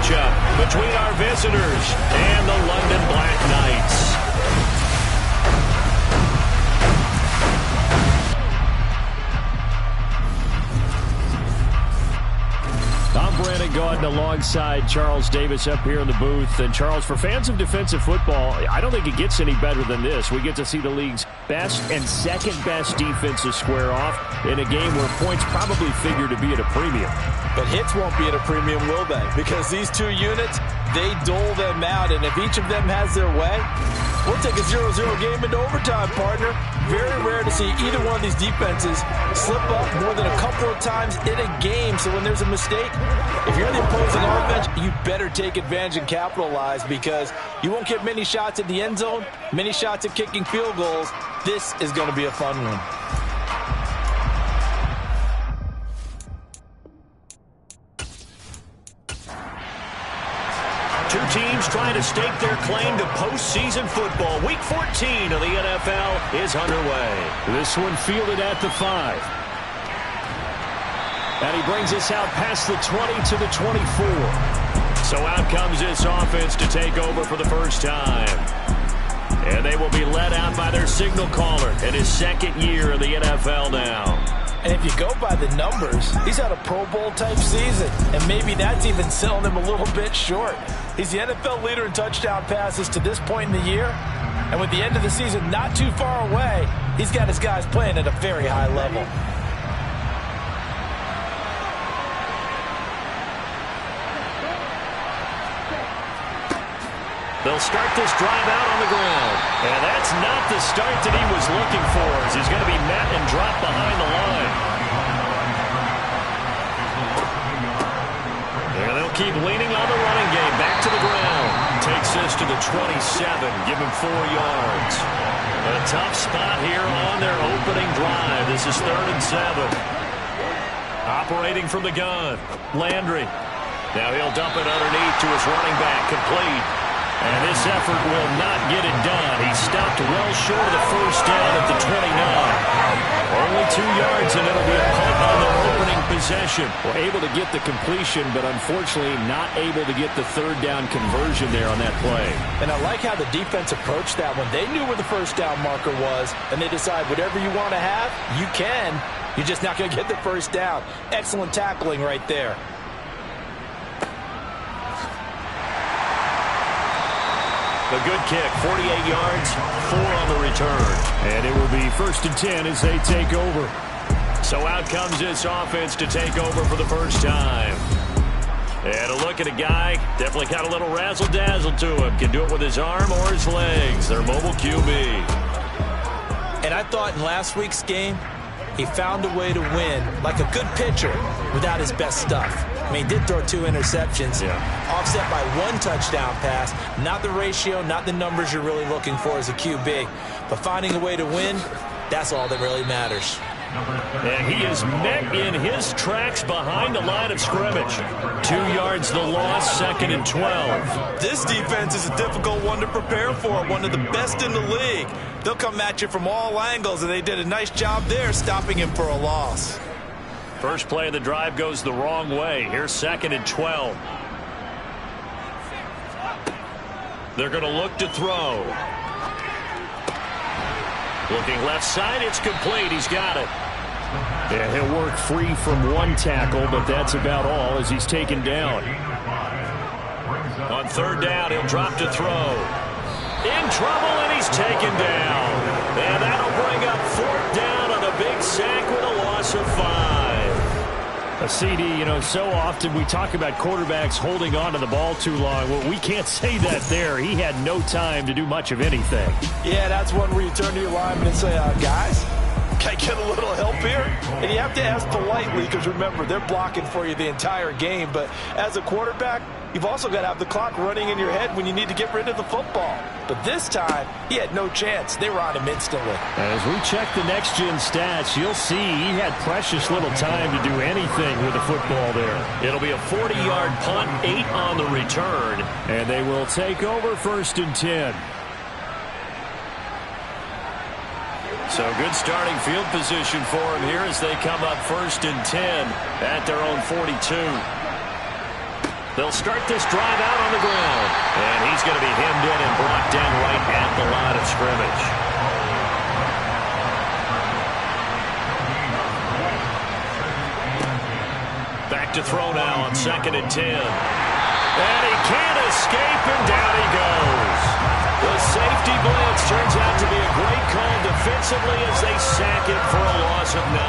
matchup between our visitors and the London BlackKnights. I'm Brandon Gaudin alongside Charles Davis up here in the booth. And Charles, for fans of defensive football, I don't think it gets any better than this. We get to see the league's best and second best defenses square off in a game where points probably figure to be at a premium. But hits won't be at a premium, will they? Because these two units, they dole them out. And if each of them has their way, we'll take a 0-0 game into overtime, partner. Very rare to see either one of these defenses slip up more than a couple of times in a game. So when there's a mistake, if you're the opposing offense, you better take advantage and capitalize, because you won't get many shots at the end zone, many shots at kicking field goals. This is going to be a fun one. Two teams trying to stake their claim to postseason football. Week 14 of the NFL is underway. This one fielded at the 5. And he brings us out past the 20 to the 24. So out comes this offense to take over for the first time. And they will be led out by their signal caller in his second year in the NFL now. And if you go by the numbers, he's had a Pro Bowl type season. And maybe that's even selling him a little bit short. He's the NFL leader in touchdown passes to this point in the year. And with the end of the season not too far away, he's got his guys playing at a very high level. They'll start this drive out on the ground. And that's not the start that he was looking for, as he's going to be met and dropped behind the line. And they'll keep leaning on the running game. Back to the ground. Takes this to the 27. Give him 4 yards. A tough spot here on their opening drive. This is 3rd and 7. Operating from the gun. Landry. Now he'll dump it underneath to his running back. Complete. And this effort will not get it done. He stopped well short of the first down at the 29. Only 2 yards, and it'll be a punt on their opening possession. Well, able to get the completion, but unfortunately not able to get the 3rd down conversion there on that play. And I like how the defense approached that one. They knew where the first down marker was, and they decide whatever you want to have, you can. You're just not going to get the first down. Excellent tackling right there. A good kick, 48 yards, 4 on the return. And it will be 1st and 10 as they take over. So out comes this offense to take over for the first time. And a look at a guy, definitely got a little razzle-dazzle to him. Can do it with his arm or his legs. Their mobile QB. And I thought in last week's game, he found a way to win like a good pitcher without his best stuff. I mean, he did throw 2 interceptions, offset by 1 touchdown pass. Not the ratio, not the numbers you're really looking for as a QB. But finding a way to win, that's all that really matters. And he is met in his tracks behind the line of scrimmage. 2 yards the loss, 2nd and 12. This defense is a difficult one to prepare for, one of the best in the league. They'll come at you from all angles, and they did a nice job there stopping him for a loss. First play of the drive goes the wrong way. Here's 2nd and 12. They're going to look to throw. Looking left side, it's complete. He's got it. Yeah, he'll work free from 1 tackle, but that's about all as he's taken down. On 3rd down, he'll drop to throw. In trouble, and he's taken down. And that'll bring up 4th down on a big sack with a loss of 5. A CD, you know, so often we talk about quarterbacks holding on to the ball too long. Well, we can't say that there. He had no time to do much of anything. Yeah, that's one where you turn to your lineman and say, guys, can I get a little help here? And you have to ask politely, because remember, they're blocking for you the entire game. But as a quarterback, you've also got to have the clock running in your head when you need to get rid of the football. But this time, he had no chance. They were on him instantly. As we check the next-gen stats, you'll see he had precious little time to do anything with the football there. It'll be a 40-yard punt, 8 on the return. And they will take over 1st and 10. So good starting field position for him here as they come up 1st and 10 at their own 42. They'll start this drive out on the ground. And he's going to be hemmed in and brought down right at the line of scrimmage. Back to throw now on 2nd and 10. And he can't escape, and down he goes. The safety blitz turns out to be a great call defensively as they sack it for a loss of 9.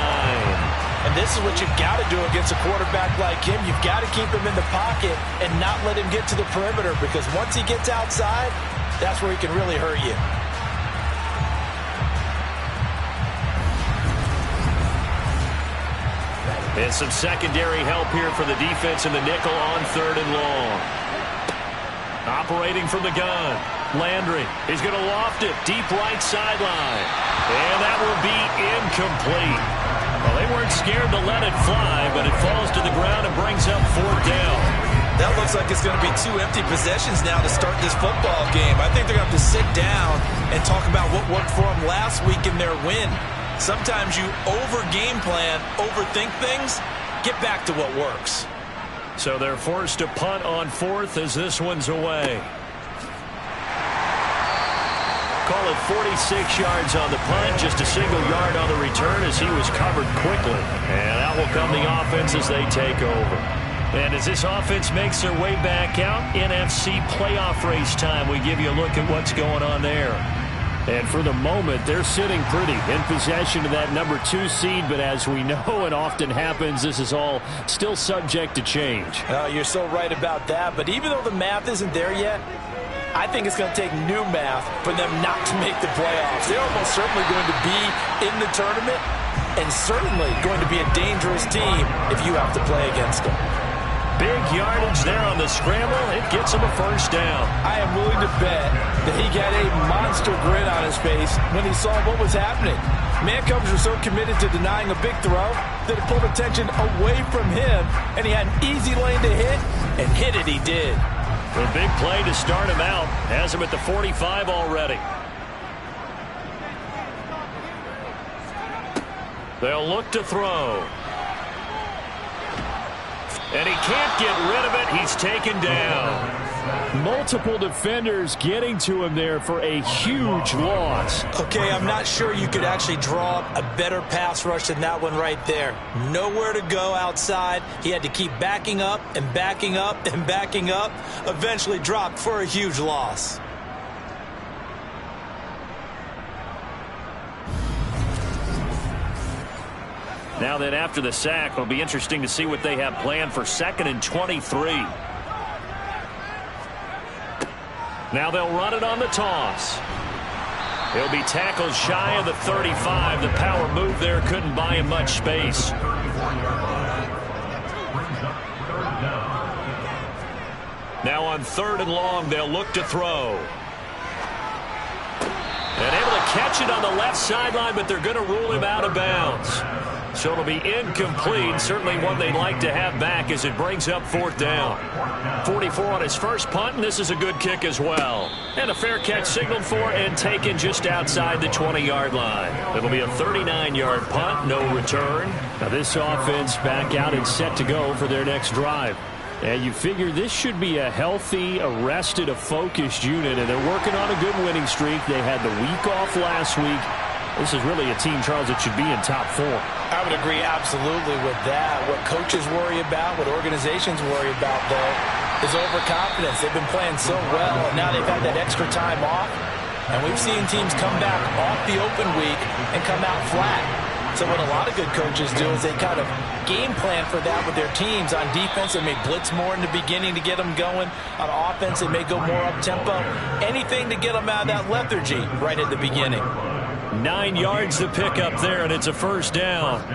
And this is what you've got to do against a quarterback like him. You've got to keep him in the pocket and not let him get to the perimeter, because once he gets outside, that's where he can really hurt you. And some secondary help here for the defense in the nickel on 3rd and long. Operating from the gun. Landry, he's going to loft it deep right sideline. And that will be incomplete. Well, they weren't scared to let it fly, but it falls to the ground and brings up 4th down. That looks like it's going to be 2 empty possessions now to start this football game. I think they're going to have to sit down and talk about what worked for them last week in their win. Sometimes you over-game plan, overthink things, get back to what works. So they're forced to punt on 4th as this one's away. Call it 46 yards on the punt, just a single yard on the return as he was covered quickly. And out will come the offense as they take over. And as this offense makes their way back out, NFC playoff race time, we give you a look at what's going on there. And for the moment, they're sitting pretty in possession of that number 2 seed. But as we know, it often happens, this is all still subject to change. You're so right about that. But even though the math isn't there yet, I think it's going to take new math for them not to make the playoffs. They're almost certainly going to be in the tournament and certainly going to be a dangerous team if you have to play against them. Big yardage there on the scramble. It gets him a 1st down. I am willing to bet that he got a monster grin on his face when he saw what was happening. Man-covers were so committed to denying a big throw that it pulled attention away from him, and he had an easy lane to hit, and hit it he did. A big play to start him out. Has him at the 45 already. They'll look to throw. And he can't get rid of it. He's taken down. Multiple defenders getting to him there for a huge loss. Okay, I'm not sure you could actually draw up a better pass rush than that one right there. Nowhere to go outside. He had to keep backing up and backing up and backing up. Eventually dropped for a huge loss. Now then, after the sack, it'll be interesting to see what they have planned for 2nd and 23. Now they'll run it on the toss. He'll be tackled shy of the 35. The power move there couldn't buy him much space. Now on 3rd and long, they'll look to throw. And able to catch it on the left sideline, but they're going to rule him out of bounds. So it'll be incomplete. Certainly one they'd like to have back as it brings up 4th down. 44 on his first punt, and this is a good kick as well. And a fair catch signaled for and taken just outside the 20-yard line. It'll be a 39-yard punt, no return. Now this offense back out and set to go for their next drive. And you figure this should be a healthy, arrested, a focused unit, and they're working on a good winning streak. They had the week off last week. This is really a team, Charles, that should be in top 4. I would agree absolutely with that. What coaches worry about, what organizations worry about, though, is overconfidence. They've been playing so well, and now they've had that extra time off. And we've seen teams come back off the open week and come out flat. So what a lot of good coaches do is they kind of game plan for that with their teams. On defense, they may blitz more in the beginning to get them going. On offense, they may go more up-tempo. Anything to get them out of that lethargy right at the beginning. 9 yards to pick up there, and it's a 1st down.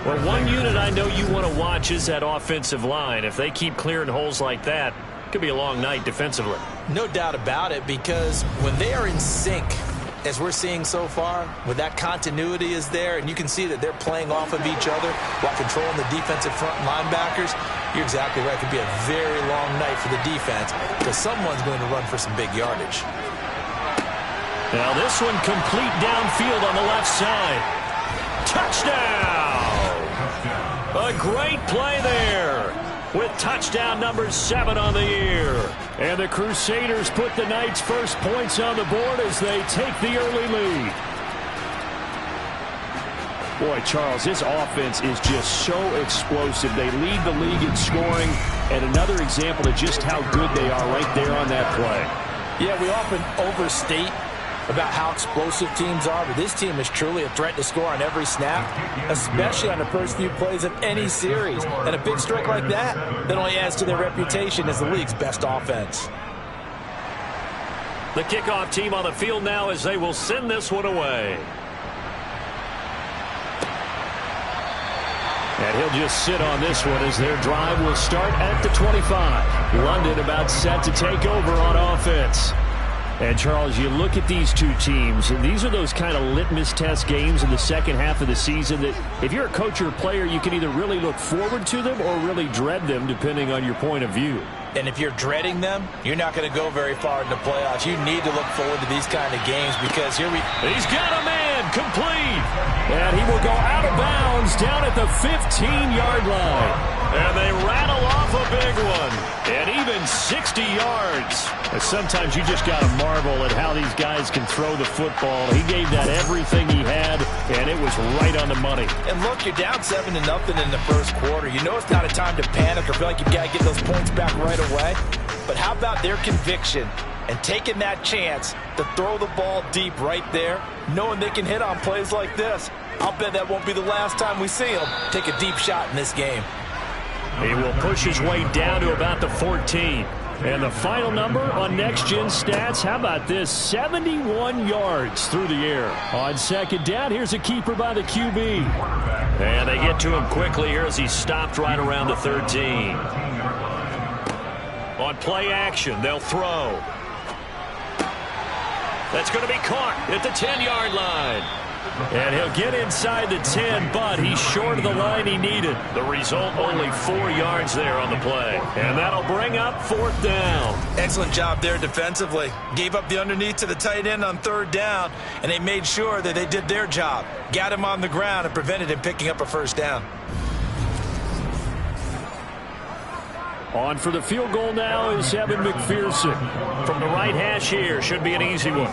Well, one unit I know you want to watch is that offensive line. If they keep clearing holes like that, it could be a long night defensively. No doubt about it, because when they are in sync, as we're seeing so far, when that continuity is there, and you can see that they're playing off of each other while controlling the defensive front linebackers, you're exactly right. It could be a very long night for the defense, because someone's going to run for some big yardage. Now this one complete downfield on the left side. Touchdown! A great play there. with touchdown number 7 on the year. And the Crusaders put the Knights' first points on the board as they take the early lead. Boy, Charles, this offense is just so explosive. They lead the league in scoring, and another example of just how good they are right there on that play. Yeah, we often overstate about how explosive teams are, but this team is truly a threat to score on every snap, especially on the first few plays of any series. And a big strike like that only adds to their reputation as the league's best offense. The kickoff team on the field now as they will send this one away. And he'll just sit on this one as their drive will start at the 25. London about set to take over on offense. And, Charles, you look at these two teams, and these are those kind of litmus test games in the second half of the season that if you're a coach or a player, you can either really look forward to them or really dread them, depending on your point of view. And if you're dreading them, you're not going to go very far in the playoffs. You need to look forward to these kind of games because he's got a man complete. And he will go out of bounds down at the 15-yard line. And they rattle off a big one. And even 60 yards. Sometimes you just got to marvel at how these guys can throw the football. He gave that everything he had, and it was right on the money. And look, you're down 7-0 in the first quarter. You know it's not a time to panic or feel like you've got to get those points back right away. But how about their conviction and taking that chance to throw the ball deep right there, knowing they can hit on plays like this? I'll bet that won't be the last time we see them take a deep shot in this game. He will push his way down to about the 14. And the final number on Next Gen Stats, how about this? 71 yards through the air. On second down, here's a keeper by the QB. And they get to him quickly here as he stopped right around the 13. On play action, they'll throw. That's going to be caught at the 10-yard line. And he'll get inside the 10, but he's short of the line he needed. The result, only 4 yards there on the play. And that'll bring up 4th down. Excellent job there defensively. Gave up the underneath to the tight end on 3rd down, and they made sure that they did their job. Got him on the ground and prevented him picking up a 1st down. On for the field goal now is Evan McPherson. From the right hash here, should be an easy one.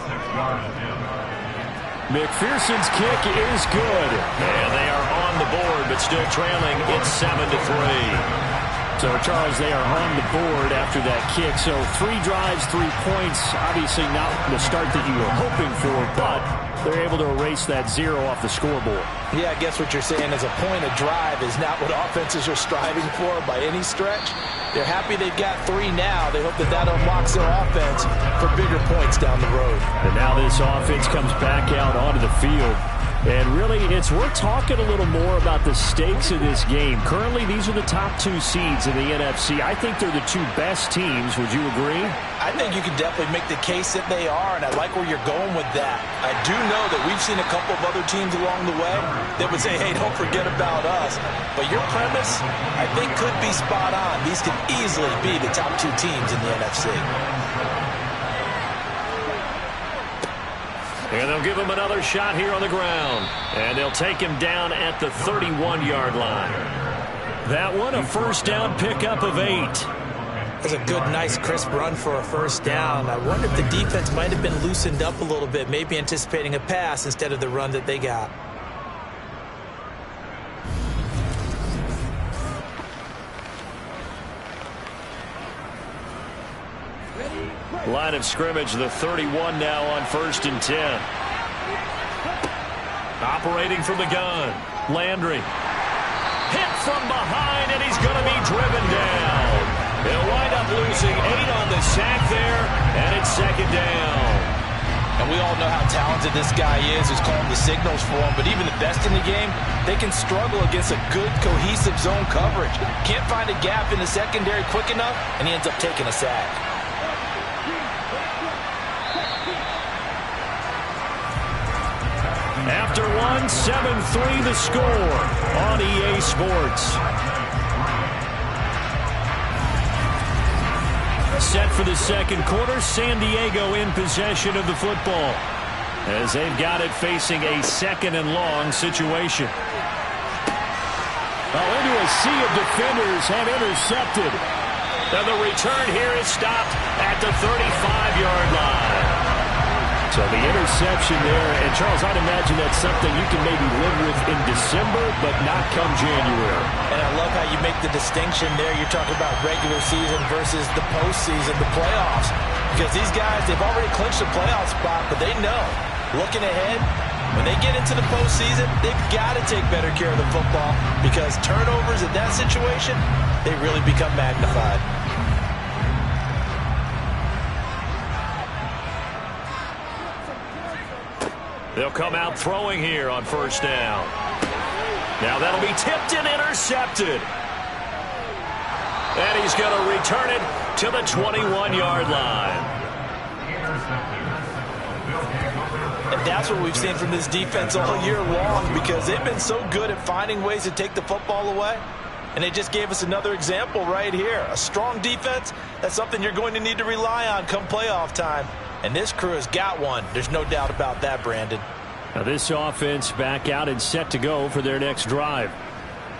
McPherson's kick is good. And they are on the board, but still trailing. It's 7-3. So, Charles, they are on the board after that kick. So 3 drives, 3 points. Obviously not the start that you were hoping for, but they're able to erase that 0 off the scoreboard. Yeah, I guess what you're saying is a point of drive is not what offenses are striving for by any stretch. They're happy they've got 3 now. They hope that unlocks their offense for bigger points down the road. And now this offense comes back out onto the field. And really, we're talking a little more about the stakes of this game. Currently, these are the top 2 seeds in the NFC. I think they're the 2 best teams. Would you agree? I think you can definitely make the case that they are, and I like where you're going with that. I do know that we've seen a couple of other teams along the way that would say, hey, don't forget about us. But your premise, I think, could be spot on. These could easily be the top 2 teams in the NFC. And they'll give him another shot here on the ground. And they'll take him down at the 31-yard line. That one, a 1st down pickup of 8. That's a good, nice, crisp run for a 1st down. I wonder if the defense might have been loosened up a little bit, maybe anticipating a pass instead of the run that they got. Line of scrimmage, the 31 now on 1st and 10. Operating from the gun, Landry. Hit from behind, and he's going to be driven down. They'll wind up losing 8 on the sack there, and it's 2nd down. And we all know how talented this guy is who's calling the signals for him, but even the best in the game, they can struggle against a good, cohesive zone coverage. Can't find a gap in the secondary quick enough, and he ends up taking a sack. After 7-3 the score on EA Sports. Set for the second quarter, San Diego in possession of the football as they've got it facing a 2nd and long situation. Into a sea of defenders have intercepted. And the return here is stopped at the 35-yard line. So the interception there, and Charles, I'd imagine that's something you can maybe live with in December, but not come January. And I love how you make the distinction there. You're talking about regular season versus the postseason, the playoffs. Because these guys, they've already clinched a playoff spot, but they know, looking ahead, when they get into the postseason, they've got to take better care of the football because turnovers in that situation, they really become magnified. They'll come out throwing here on first down. Now that'll be tipped and intercepted. And he's going to return it to the 21-yard line. And that's what we've seen from this defense all year long because they've been so good at finding ways to take the football away. And they just gave us another example right here. A strong defense, that's something you're going to need to rely on come playoff time. And this crew has got one. There's no doubt about that, Brandon. Now this offense back out and set to go for their next drive.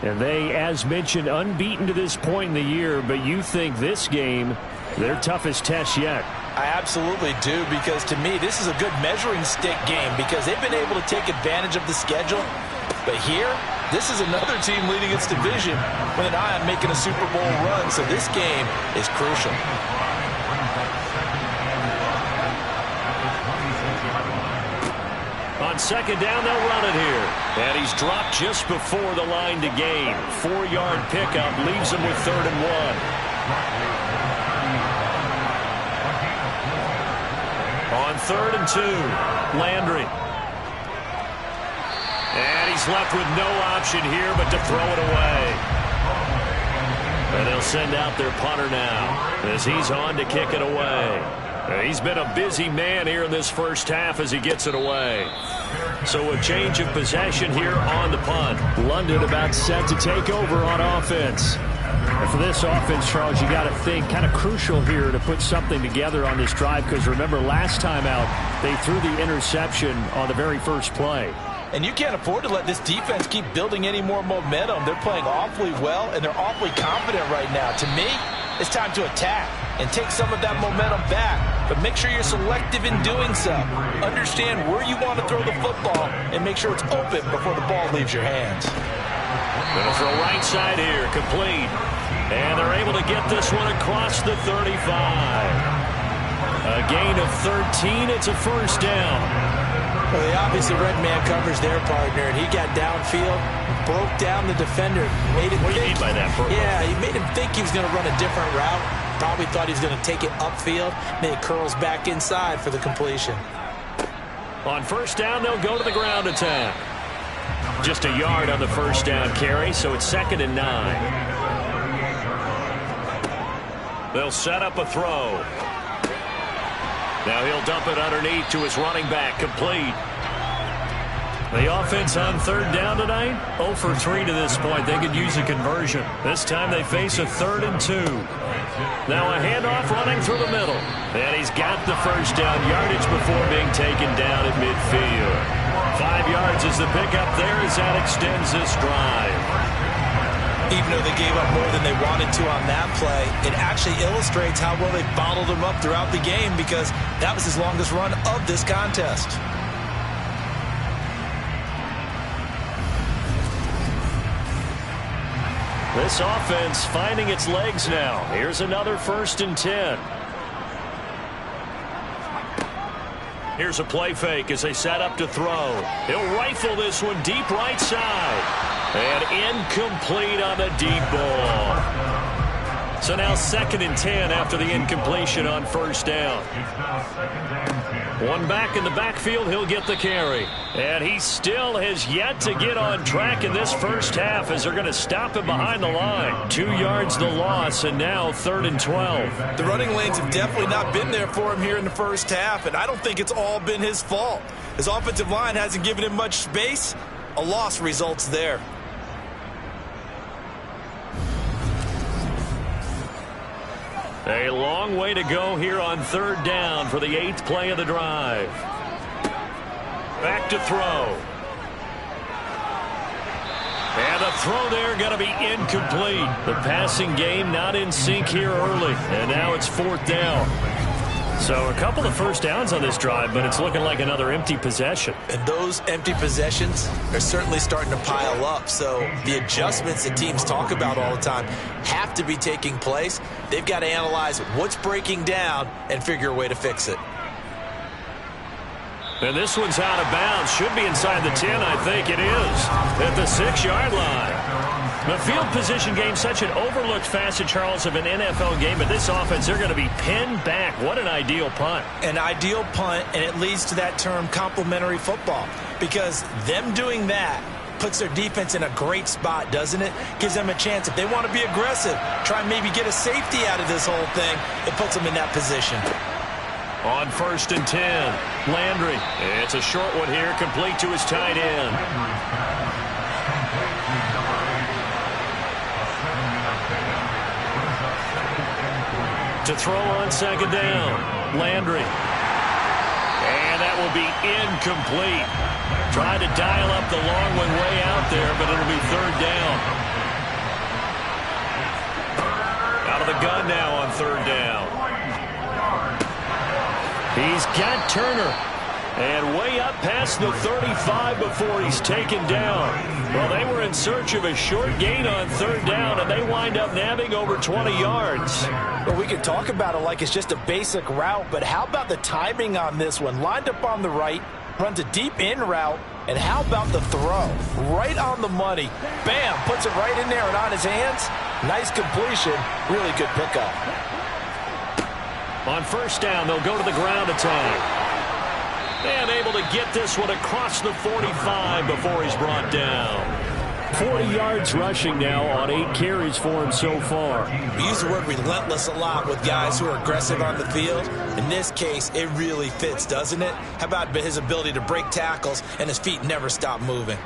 And they, as mentioned, unbeaten to this point in the year, but you think this game, their toughest test yet. I absolutely do, because to me, this is a good measuring stick game because they've been able to take advantage of the schedule. But here, this is another team leading its division with an eye on making a Super Bowl run, so this game is crucial. On second down, they'll run it here. And he's dropped just before the line to gain. 4-yard pickup leaves him with 3rd and 1. On 3rd and 2, Landry. And he's left with no option here but to throw it away. And they'll send out their punter now as he's on to kick it away. He's been a busy man here in this first half as he gets it away. So a change of possession here on the punt. London about set to take over on offense. And for this offense, Charles, you got to think kind of crucial here to put something together on this drive because remember last time out they threw the interception on the very first play. And you can't afford to let this defense keep building any more momentum. They're playing awfully well, and they're awfully confident right now. To me, it's time to attack and take some of that momentum back. But make sure you're selective in doing so. Understand where you want to throw the football and make sure it's open before the ball leaves your hands. Going to throw right side here, complete. And they're able to get this one across the 35. A gain of 13. It's a first down. Well, they obviously read man coverage their partner, and he got downfield, broke down the defender. Made him what do you mean by that, Purple? Yeah, he made him think he was going to run a different route. Probably thought he was going to take it upfield. Then it curls back inside for the completion. On first down, they'll go to the ground attack. Just a yard on the first down carry, so it's 2nd and 9. They'll set up a throw. Now he'll dump it underneath to his running back, complete. The offense on 3rd down tonight, 0 for 3 to this point. They could use a conversion. This time they face a 3rd and 2. Now a handoff running through the middle. And he's got the first down yardage before being taken down at midfield. 5 yards is the pickup there as that extends this drive. Even though they gave up more than they wanted to on that play, it actually illustrates how well they bottled him up throughout the game because that was his longest run of this contest. This offense finding its legs now. Here's another 1st and 10. Here's a play fake as they set up to throw. He'll rifle this one deep right side. And incomplete on the deep ball. So now 2nd and 10 after the incompletion on first down. One back in the backfield, he'll get the carry. And he still has yet to get on track in this first half as they're going to stop him behind the line. 2 yards the loss, and now 3rd and 12. The running lanes have definitely not been there for him here in the first half, and I don't think it's all been his fault. His offensive line hasn't given him much space. A loss results there. A long way to go here on 3rd down for the 8th play of the drive. Back to throw. And the throw there going to be incomplete. The passing game not in sync here early. And now it's 4th down. So a couple of first downs on this drive, but it's looking like another empty possession. And those empty possessions are certainly starting to pile up. So the adjustments that teams talk about all the time have to be taking place. They've got to analyze what's breaking down and figure a way to fix it. And this one's out of bounds. Should be inside the 10, I think it is. At the 6-yard line. The field position game, such an overlooked facet, Charles, of an NFL game. But this offense, they're going to be pinned back. What an ideal punt. An ideal punt, and it leads to that term complementary football. Because them doing that puts their defense in a great spot, doesn't it? Gives them a chance. If they want to be aggressive, try and maybe get a safety out of this whole thing, it puts them in that position. On 1st and 10, Landry. It's a short one here, complete to his tight end. To throw on 2nd down, Landry. And that will be incomplete. Tried to dial up the long one way out there, but it'll be 3rd down. Out of the gun now on 3rd down. He's got Turner. And way up past the 35 before he's taken down. Well, they were in search of a short gain on 3rd down, and they wind up nabbing over 20 yards. Well, we can talk about it like it's just a basic route, but how about the timing on this one? Lined up on the right, runs a deep in route, and how about the throw? Right on the money. Bam, puts it right in there and on his hands. Nice completion, really good pickup. On 1st down, they'll go to the ground attack. And able to get this one across the 45 before he's brought down. 40 yards rushing now on 8 carries for him so far. We use the word relentless a lot with guys who are aggressive on the field. In this case, it really fits, doesn't it? How about his ability to break tackles and his feet never stop moving?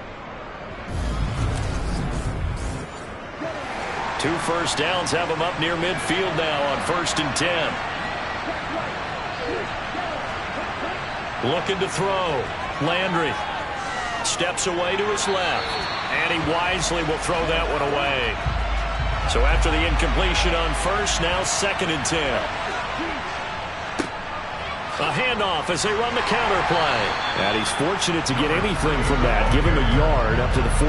2 first downs have him up near midfield now on 1st and 10. Looking to throw. Landry steps away to his left. And he wisely will throw that one away. So after the incompletion on 1st, now 2nd and 10. A handoff as they run the counter play. And he's fortunate to get anything from that. Give him a yard up to the 49.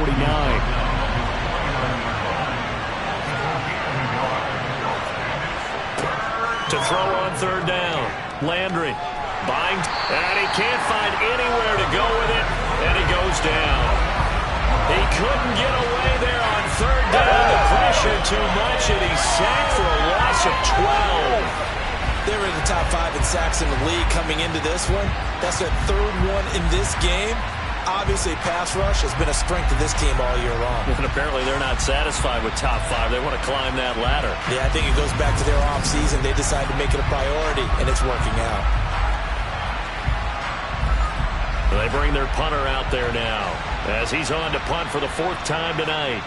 To throw on 3rd down. Landry. Bind, and he can't find anywhere to go with it, and he goes down. He couldn't get away there on 3rd down. The pressure too much, and he's sacked for a loss of 12. They were in the top 5 in sacks in the league coming into this one. That's their 3rd one in this game. Obviously, pass rush has been a strength of this team all year long. And apparently they're not satisfied with top 5. They want to climb that ladder. Yeah, I think it goes back to their offseason. They decided to make it a priority, and it's working out. They bring their punter out there now as he's on to punt for the 4th time tonight.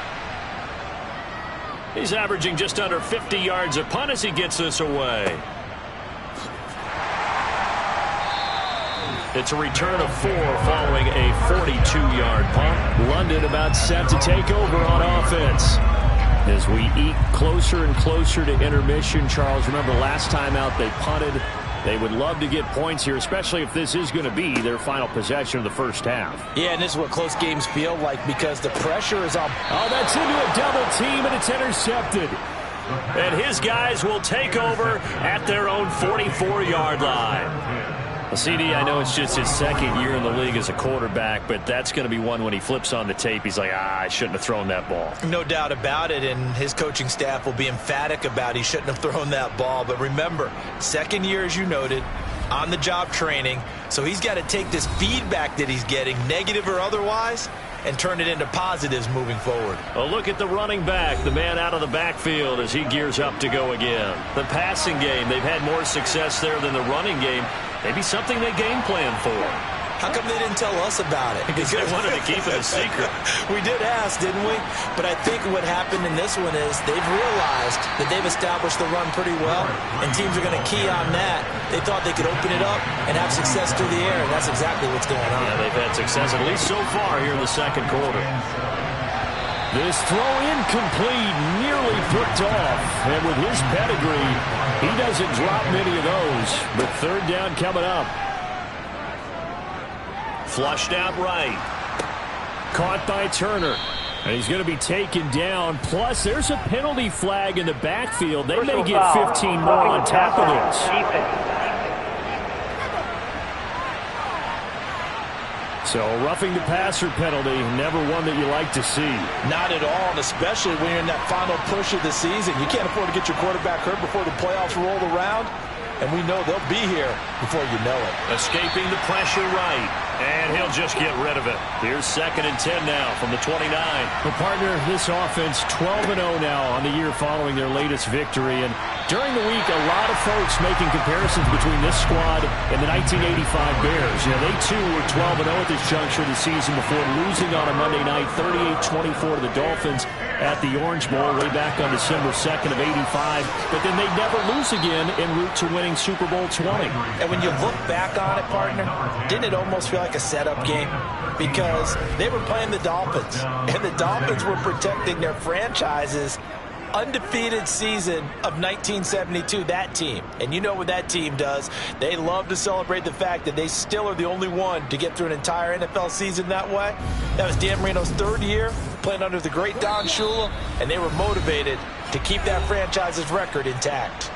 He's averaging just under 50 yards a punt as he gets this away. It's a return of 4 following a 42-yard punt. London about set to take over on offense. As we eke closer and closer to intermission, Charles, remember last time out they punted. They would love to get points here, especially if this is going to be their final possession of the 1st half. Yeah, and this is what close games feel like because the pressure is on. Oh, that's into a double team, and it's intercepted. And his guys will take over at their own 44-yard line. Well, CD, I know it's just his 2nd year in the league as a quarterback, but that's going to be one when he flips on the tape. He's like, I shouldn't have thrown that ball. No doubt about it, and his coaching staff will be emphatic about he shouldn't have thrown that ball. But remember, 2nd year, as you noted, on-the-job training, so he's got to take this feedback that he's getting, negative or otherwise, and turn it into positives moving forward. A look at the running back, the man out of the backfield as he gears up to go again. The passing game, they've had more success there than the running game. Maybe something they game plan for. How come they didn't tell us about it? Because they wanted to keep it a secret. We did ask, didn't we? But I think what happened in this one is they've realized that they've established the run pretty well, and teams are going to key on that. They thought they could open it up and have success through the air, and that's exactly what's going on. Yeah, they've had success, at least so far, here in the 2nd quarter. This throw incomplete, nearly picked off. And with his pedigree, he doesn't drop many of those. But third down coming up. Flushed out right. Caught by Turner. And he's going to be taken down. Plus, there's a penalty flag in the backfield. They may get 15 more on top of this. So, roughing the passer penalty, never one that you like to see. Not at all, and especially when you're in that final push of the season. You can't afford to get your quarterback hurt before the playoffs roll around. And we know they'll be here before you know it. Escaping the pressure right. And he'll just get rid of it. Here's 2nd and 10 now from the 29. Well, partner, this offense 12-0 now on the year following their latest victory. And during the week, a lot of folks making comparisons between this squad and the 1985 Bears. You know, they too were 12-0 at this juncture of the season before losing on a Monday night 38-24 to the Dolphins at the Orange Bowl way back on December 2nd of 85. But then they'd never lose again en route to winning Super Bowl 20. And when you look back on it, partner, didn't it almost feel like a setup game? Because they were playing the Dolphins, and the Dolphins were protecting their franchise's undefeated season of 1972, that team. And you know what that team does. They love to celebrate the fact that they still are the only one to get through an entire NFL season that way. That was Dan Marino's 3rd year, playing under the great Don Shula, and they were motivated to keep that franchise's record intact.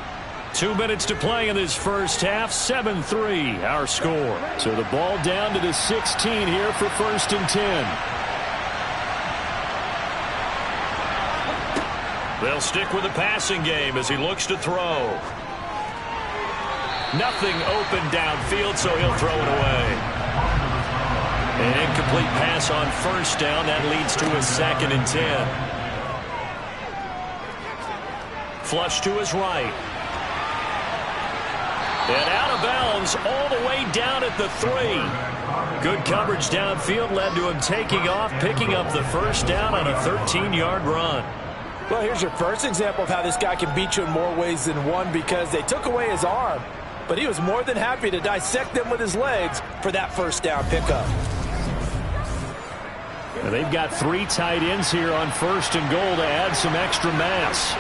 2 minutes to play in this first half. 7-3 our score. So the ball down to the 16 here for 1st and 10. They'll stick with the passing game as he looks to throw. Nothing open downfield, so he'll throw it away. An incomplete pass on 1st down. That leads to a 2nd and 10. Flush to his right. And out of bounds all the way down at the 3. Good coverage downfield led to him taking off, picking up the 1st down on a 13-yard run. Well, here's your first example of how this guy can beat you in more ways than one, because they took away his arm, but he was more than happy to dissect them with his legs for that 1st down pickup. And they've got 3 tight ends here on 1st and goal to add some extra mass.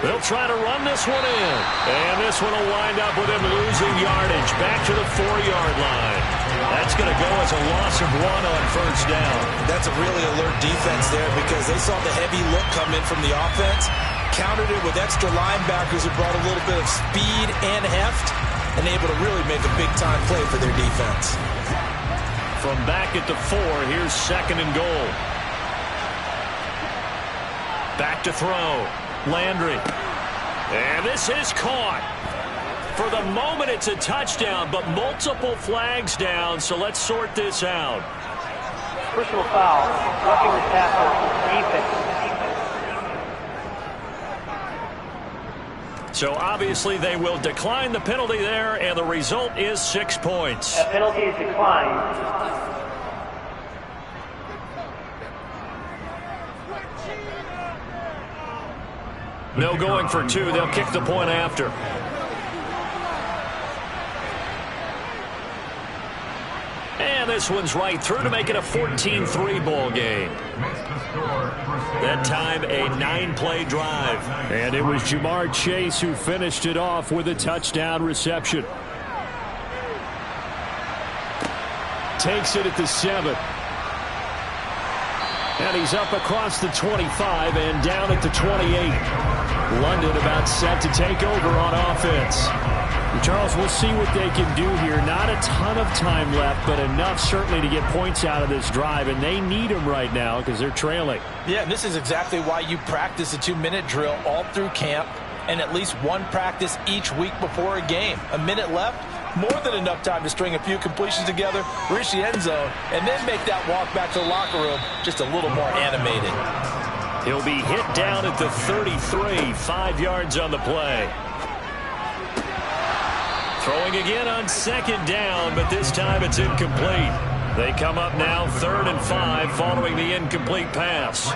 They'll try to run this one in. And this one will wind up with him losing yardage back to the 4-yard line. That's going to go as a loss of 1 on 1st down. That's a really alert defense there, because they saw the heavy look come in from the offense, countered it with extra linebackers who brought a little bit of speed and heft, and able to really make a big-time play for their defense. From back at the 4, here's 2nd and goal. Back to throw. Landry. And this is caught. For the moment, it's a touchdown, but multiple flags down, so let's sort this out. Personal foul, roughing the passer, defense. So obviously they will decline the penalty there, and the result is 6 points. A penalty is declined. No going for 2. They'll kick the point after. And this one's right through to make it a 14-3 ball game. That time a 9-play drive. And it was Jamar Chase who finished it off with a touchdown reception. Takes it at the 7. And he's up across the 25 and down at the 28. London about set to take over on offense. Charles, we'll see what they can do here. Not a ton of time left, but enough certainly to get points out of this drive, and they need them right now because they're trailing. Yeah, and this is exactly why you practice a 2-minute drill all through camp, and at least one practice each week before a game. A minute left, more than enough time to string a few completions together, reach the end zone, and then make that walk back to the locker room just a little more animated. He'll be hit down at the 33, 5 yards on the play. Throwing again on 2nd down, but this time it's incomplete. They come up now 3rd and 5 following the incomplete pass.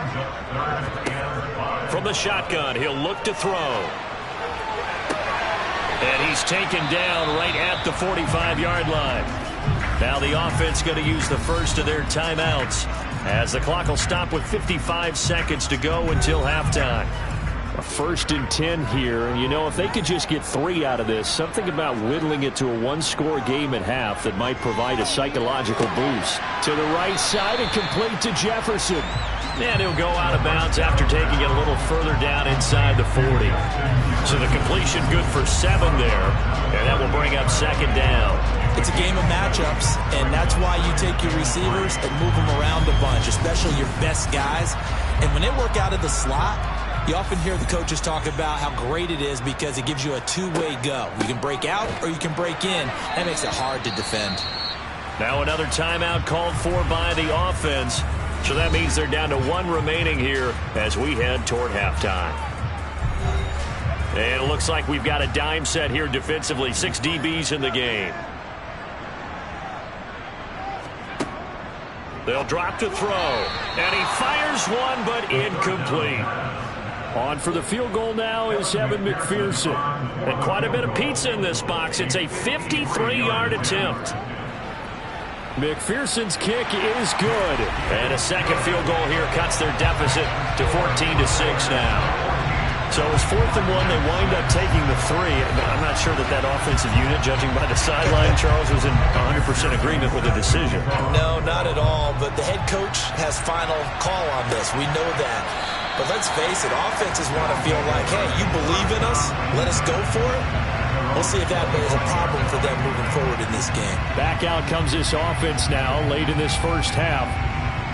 From the shotgun, he'll look to throw. And he's taken down right at the 45-yard line. Now the offense going to use the first of their timeouts as the clock will stop with 55 seconds to go until halftime. A 1st and 10 here. You know, if they could just get 3 out of this, something about whittling it to a one-score game at half that might provide a psychological boost. To the right side and complete to Jefferson. And he'll go out of bounds after taking it a little further down inside the 40. So the completion good for 7 there. And that will bring up 2nd down. It's a game of matchups, and that's why you take your receivers and move them around a bunch, especially your best guys. And when they work out of the slot, you often hear the coaches talk about how great it is because it gives you a two-way go. You can break out or you can break in. That makes it hard to defend. Now another timeout called for by the offense. So that means they're down to 1 remaining here as we head toward halftime. And it looks like we've got a dime set here defensively. 6 DBs in the game. They'll drop to throw. And he fires one, but incomplete. On for the field goal now is Evan McPherson. And quite a bit of pizza in this box. It's a 53-yard attempt. McPherson's kick is good. And a second field goal here cuts their deficit to 14-6 now. So it was 4th and 1. They wind up taking the 3. I'm not sure that offensive unit, judging by the sideline, Charles, was in 100% agreement with the decision. No, not at all. But the head coach has final call on this. We know that. But let's face it, offenses want to feel like, hey, you believe in us, let us go for it. We'll see if that is a problem for them moving forward in this game. Back out comes this offense now late in this first half.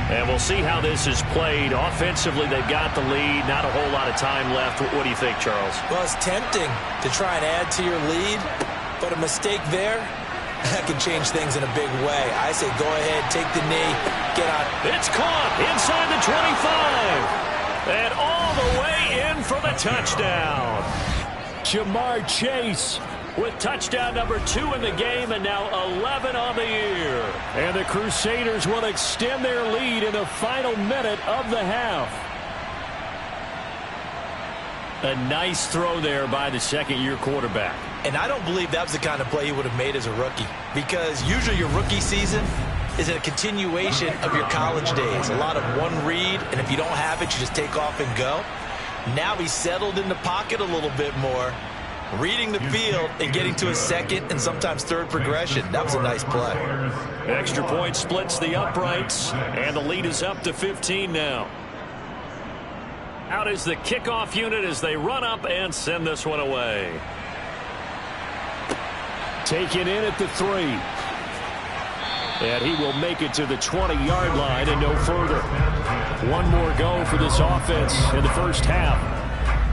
And we'll see how this is played. Offensively, they've got the lead. Not a whole lot of time left. What do you think, Charles? Well, it's tempting to try and add to your lead, but a mistake there, that can change things in a big way. I say go ahead, take the knee, get on. It's caught inside the 25. And all the way in for the touchdown. Jamar Chase with touchdown number 2 in the game and now 11 on the year. And the Crusaders will extend their lead in the final minute of the half. A nice throw there by the second-year quarterback. And I don't believe that was the kind of play he would have made as a rookie, because usually your rookie season is a continuation of your college days. A lot of one read, and if you don't have it, you just take off and go. Now he's settled in the pocket a little bit more, reading the field and getting to a second and sometimes third progression. That was a nice play. Extra point splits the uprights, and the lead is up to 15 now. Out is the kickoff unit as they run up and send this one away. Taken in at the 3. And he will make it to the 20-yard line and no further. One more go for this offense in the first half.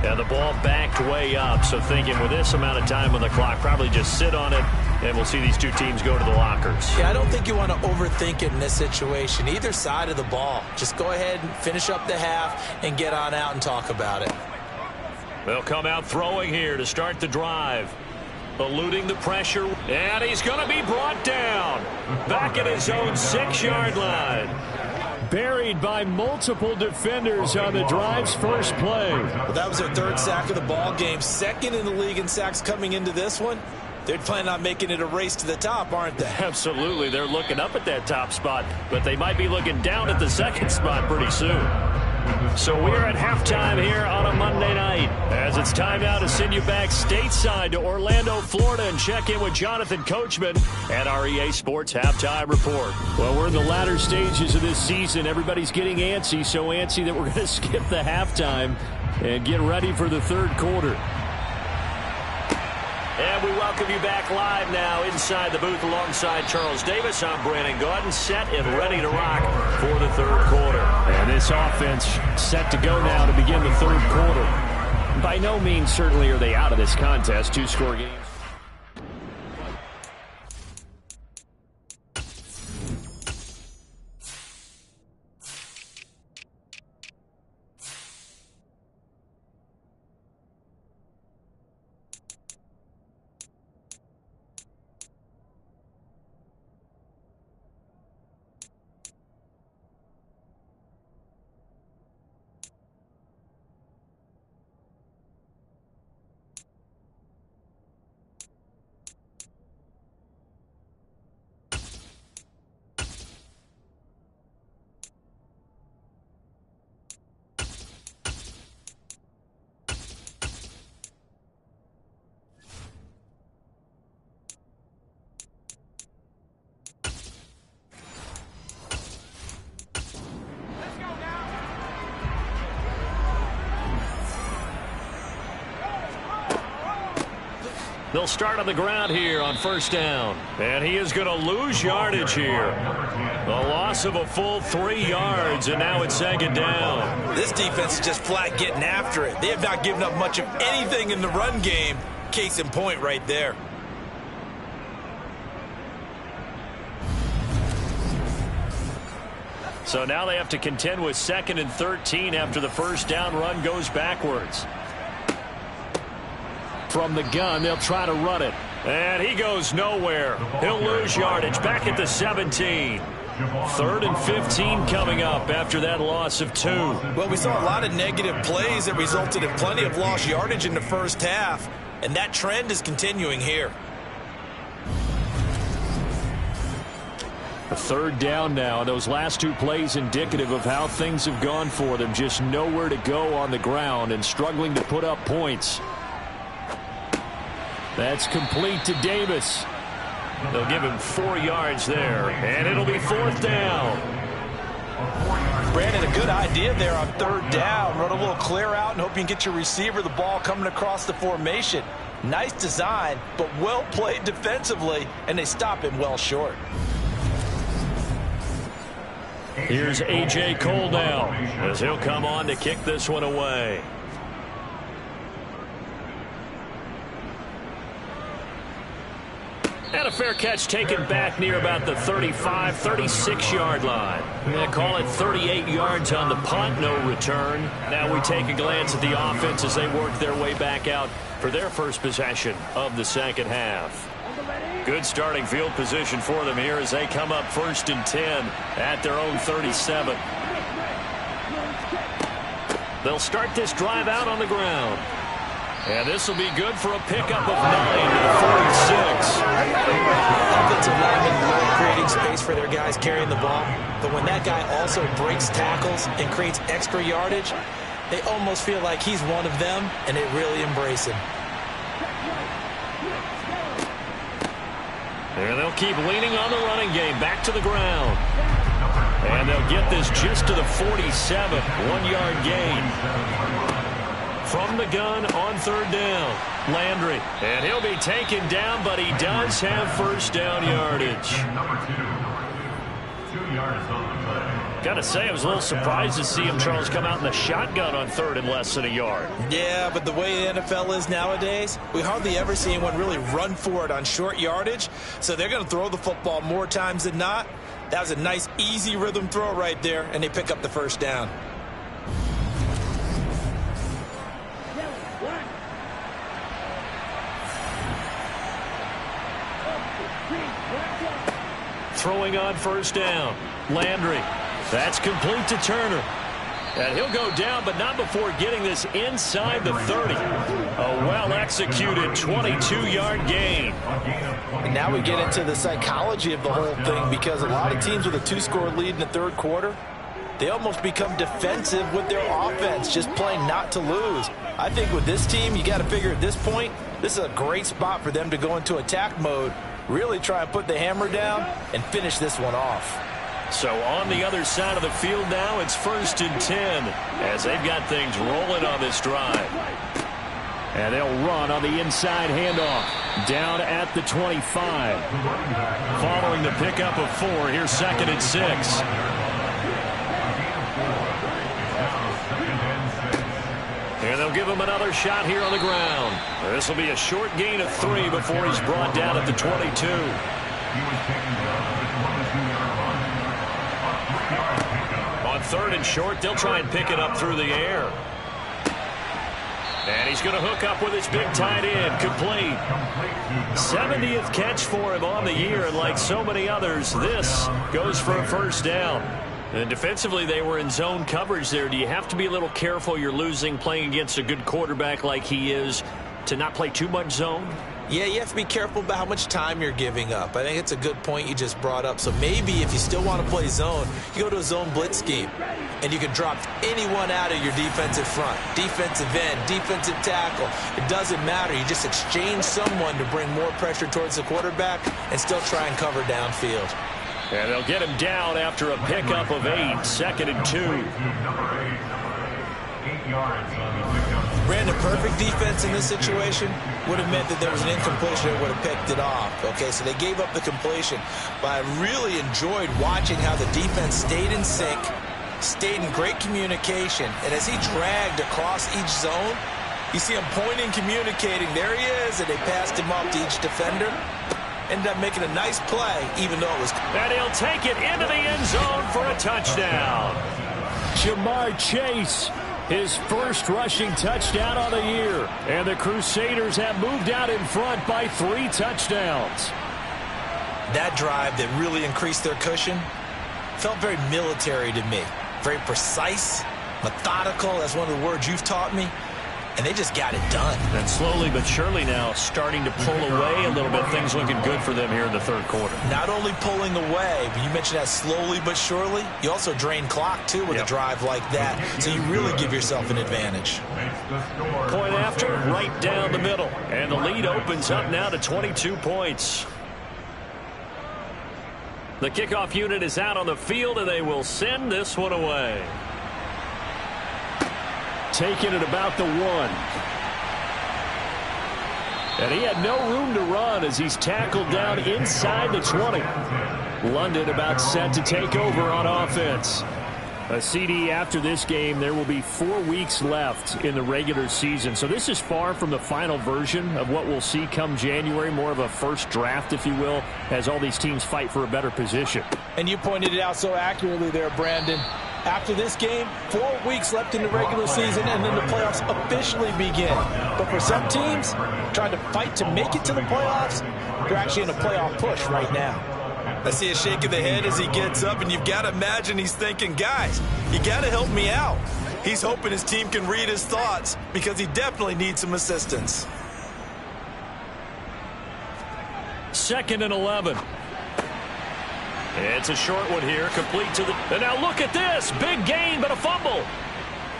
And the ball backed way up, so thinking with this amount of time on the clock, probably just sit on it, and we'll see these two teams go to the lockers. Yeah, I don't think you want to overthink it in this situation. Either side of the ball. Just go ahead and finish up the half and get on out and talk about it. They'll come out throwing here to start the drive. Eluding the pressure, and he's going to be brought down. Back at his own 6-yard line. Buried by multiple defenders on the drive's first play. Well, that was their 3rd sack of the ball game. 2nd in the league in sacks coming into this one. They're planning on making it a race to the top, aren't they? Absolutely. They're looking up at that top spot, but they might be looking down at the 2nd spot pretty soon. So we're at halftime here on a Monday night, as it's time now to send you back stateside to Orlando, Florida, and check in with Jonathan Coachman at our EA Sports Halftime Report. Well, we're in the latter stages of this season. Everybody's getting antsy, so antsy that we're going to skip the halftime and get ready for the third quarter. And we welcome you back live now inside the booth alongside Charles Davis. I'm Brandon Gaudin, set and ready to rock for the third quarter. And this offense set to go now to begin the third quarter. By no means certainly are they out of this contest. 2-score games. They'll start on the ground here on first down. And he is going to lose yardage here. The loss of a full 3 yards, and now it's second down. This defense is just flat getting after it. They have not given up much of anything in the run game. Case in point right there. So now they have to contend with 2nd and 13 after the first down run goes backwards. From the gun, they'll try to run it. And he goes nowhere. He'll lose yardage back at the 17. 3rd and 15 coming up after that loss of 2. Well, we saw a lot of negative plays that resulted in plenty of lost yardage in the first half. And that trend is continuing here. A 3rd down now. Those last 2 plays indicative of how things have gone for them. Just nowhere to go on the ground and struggling to put up points. That's complete to Davis. They'll give him 4 yards there, and it'll be 4th down. Brandon, a good idea there on 3rd down. Run a little clear out and hope you can get your receiver the ball coming across the formation. Nice design, but well played defensively, and they stop him well short. Here's A.J. Cole now as he'll come on to kick this one away. And a fair catch taken back near about the 35, 36-yard line. We're going to call it 38 yards on the punt, no return. Now we take a glance at the offense as they work their way back out for their first possession of the second half. Good starting field position for them here as they come up 1st and 10 at their own 37. They'll start this drive out on the ground. And this will be good for a pickup of 9 to the 46. Offensive linemen love creating space for their guys carrying the ball. But when that guy also breaks tackles and creates extra yardage, they almost feel like he's one of them, and they really embrace him. And they'll keep leaning on the running game back to the ground. And they'll get this just to the 47. 1-yard gain. From the gun on 3rd down, Landry. And he'll be taken down, but he does have first down yardage. Gotta say, I was a little surprised to see him, Charles, come out in the shotgun on 3rd and less than a yard. Yeah, but the way the NFL is nowadays, we hardly ever see anyone really run for it on short yardage. So they're going to throw the football more times than not. That was a nice, easy rhythm throw right there, and they pick up the first down. Throwing on first down, Landry. That's complete to Turner. And he'll go down, but not before getting this inside the 30. A well-executed 22-yard gain. And now we get into the psychology of the whole thing, because a lot of teams with a 2-score lead in the 3rd quarter, they almost become defensive with their offense, just playing not to lose. I think with this team, you got to figure at this point, this is a great spot for them to go into attack mode, really try and put the hammer down and finish this one off. So on the other side of the field now, it's 1st and 10 as they've got things rolling on this drive. And they'll run on the inside handoff down at the 25. Following the pickup of 4, here's 2nd and 6. And they'll give him another shot here on the ground. This will be a short gain of 3 before he's brought down at the 22. On 3rd and short, they'll try and pick it up through the air. And he's going to hook up with his big tight end, complete. 70th catch for him on the year, and like so many others, this goes for a first down. And defensively, they were in zone coverage there. Do you have to be a little careful? You're losing playing against a good quarterback like he is to not play too much zone? Yeah, you have to be careful about how much time you're giving up. I think it's a good point you just brought up. So maybe if you still want to play zone, you go to a zone blitz scheme, and you can drop anyone out of your defensive front, defensive end, defensive tackle. It doesn't matter. You just exchange someone to bring more pressure towards the quarterback and still try and cover downfield. And they'll get him down after a pickup of 8, 2nd and 2. Brandon, perfect defense in this situation would have meant that there was an incompletion that would have picked it off. Okay, so they gave up the completion. But I really enjoyed watching how the defense stayed in sync, stayed in great communication, and as he dragged across each zone, you see him pointing, communicating. There he is, and they passed him off to each defender. Ended up making a nice play, even though it was... And he'll take it into the end zone for a touchdown. Jamar Chase, his first rushing touchdown of the year. And the Crusaders have moved out in front by 3 touchdowns. That drive that really increased their cushion felt very military to me. Very precise, methodical. That's one of the words you've taught me. And they just got it done. And slowly but surely now starting to pull away a little bit. Things looking good for them here in the third quarter. Not only pulling away, but you mentioned that slowly but surely. You also drain clock, too, with a drive like that. So you really give yourself an advantage. Point after, right down the middle. And the lead opens up now to 22 points. The kickoff unit is out on the field, and they will send this one away. Taking it about the 1. And he had no room to run as he's tackled down inside the 20. London about set to take over on offense. A CD after this game. There will be 4 weeks left in the regular season. So this is far from the final version of what we'll see come January. More of a first draft, if you will, as all these teams fight for a better position. And you pointed it out so accurately there, Brandon. After this game, 4 weeks left in the regular season, and then the playoffs officially begin. But for some teams, trying to fight to make it to the playoffs, they're actually in a playoff push right now. I see a shake of the head as he gets up, and you've got to imagine he's thinking, guys, you got to help me out. He's hoping his team can read his thoughts because he definitely needs some assistance. 2nd and 11. It's a short one here, complete to the... And now look at this. Big gain, but a fumble.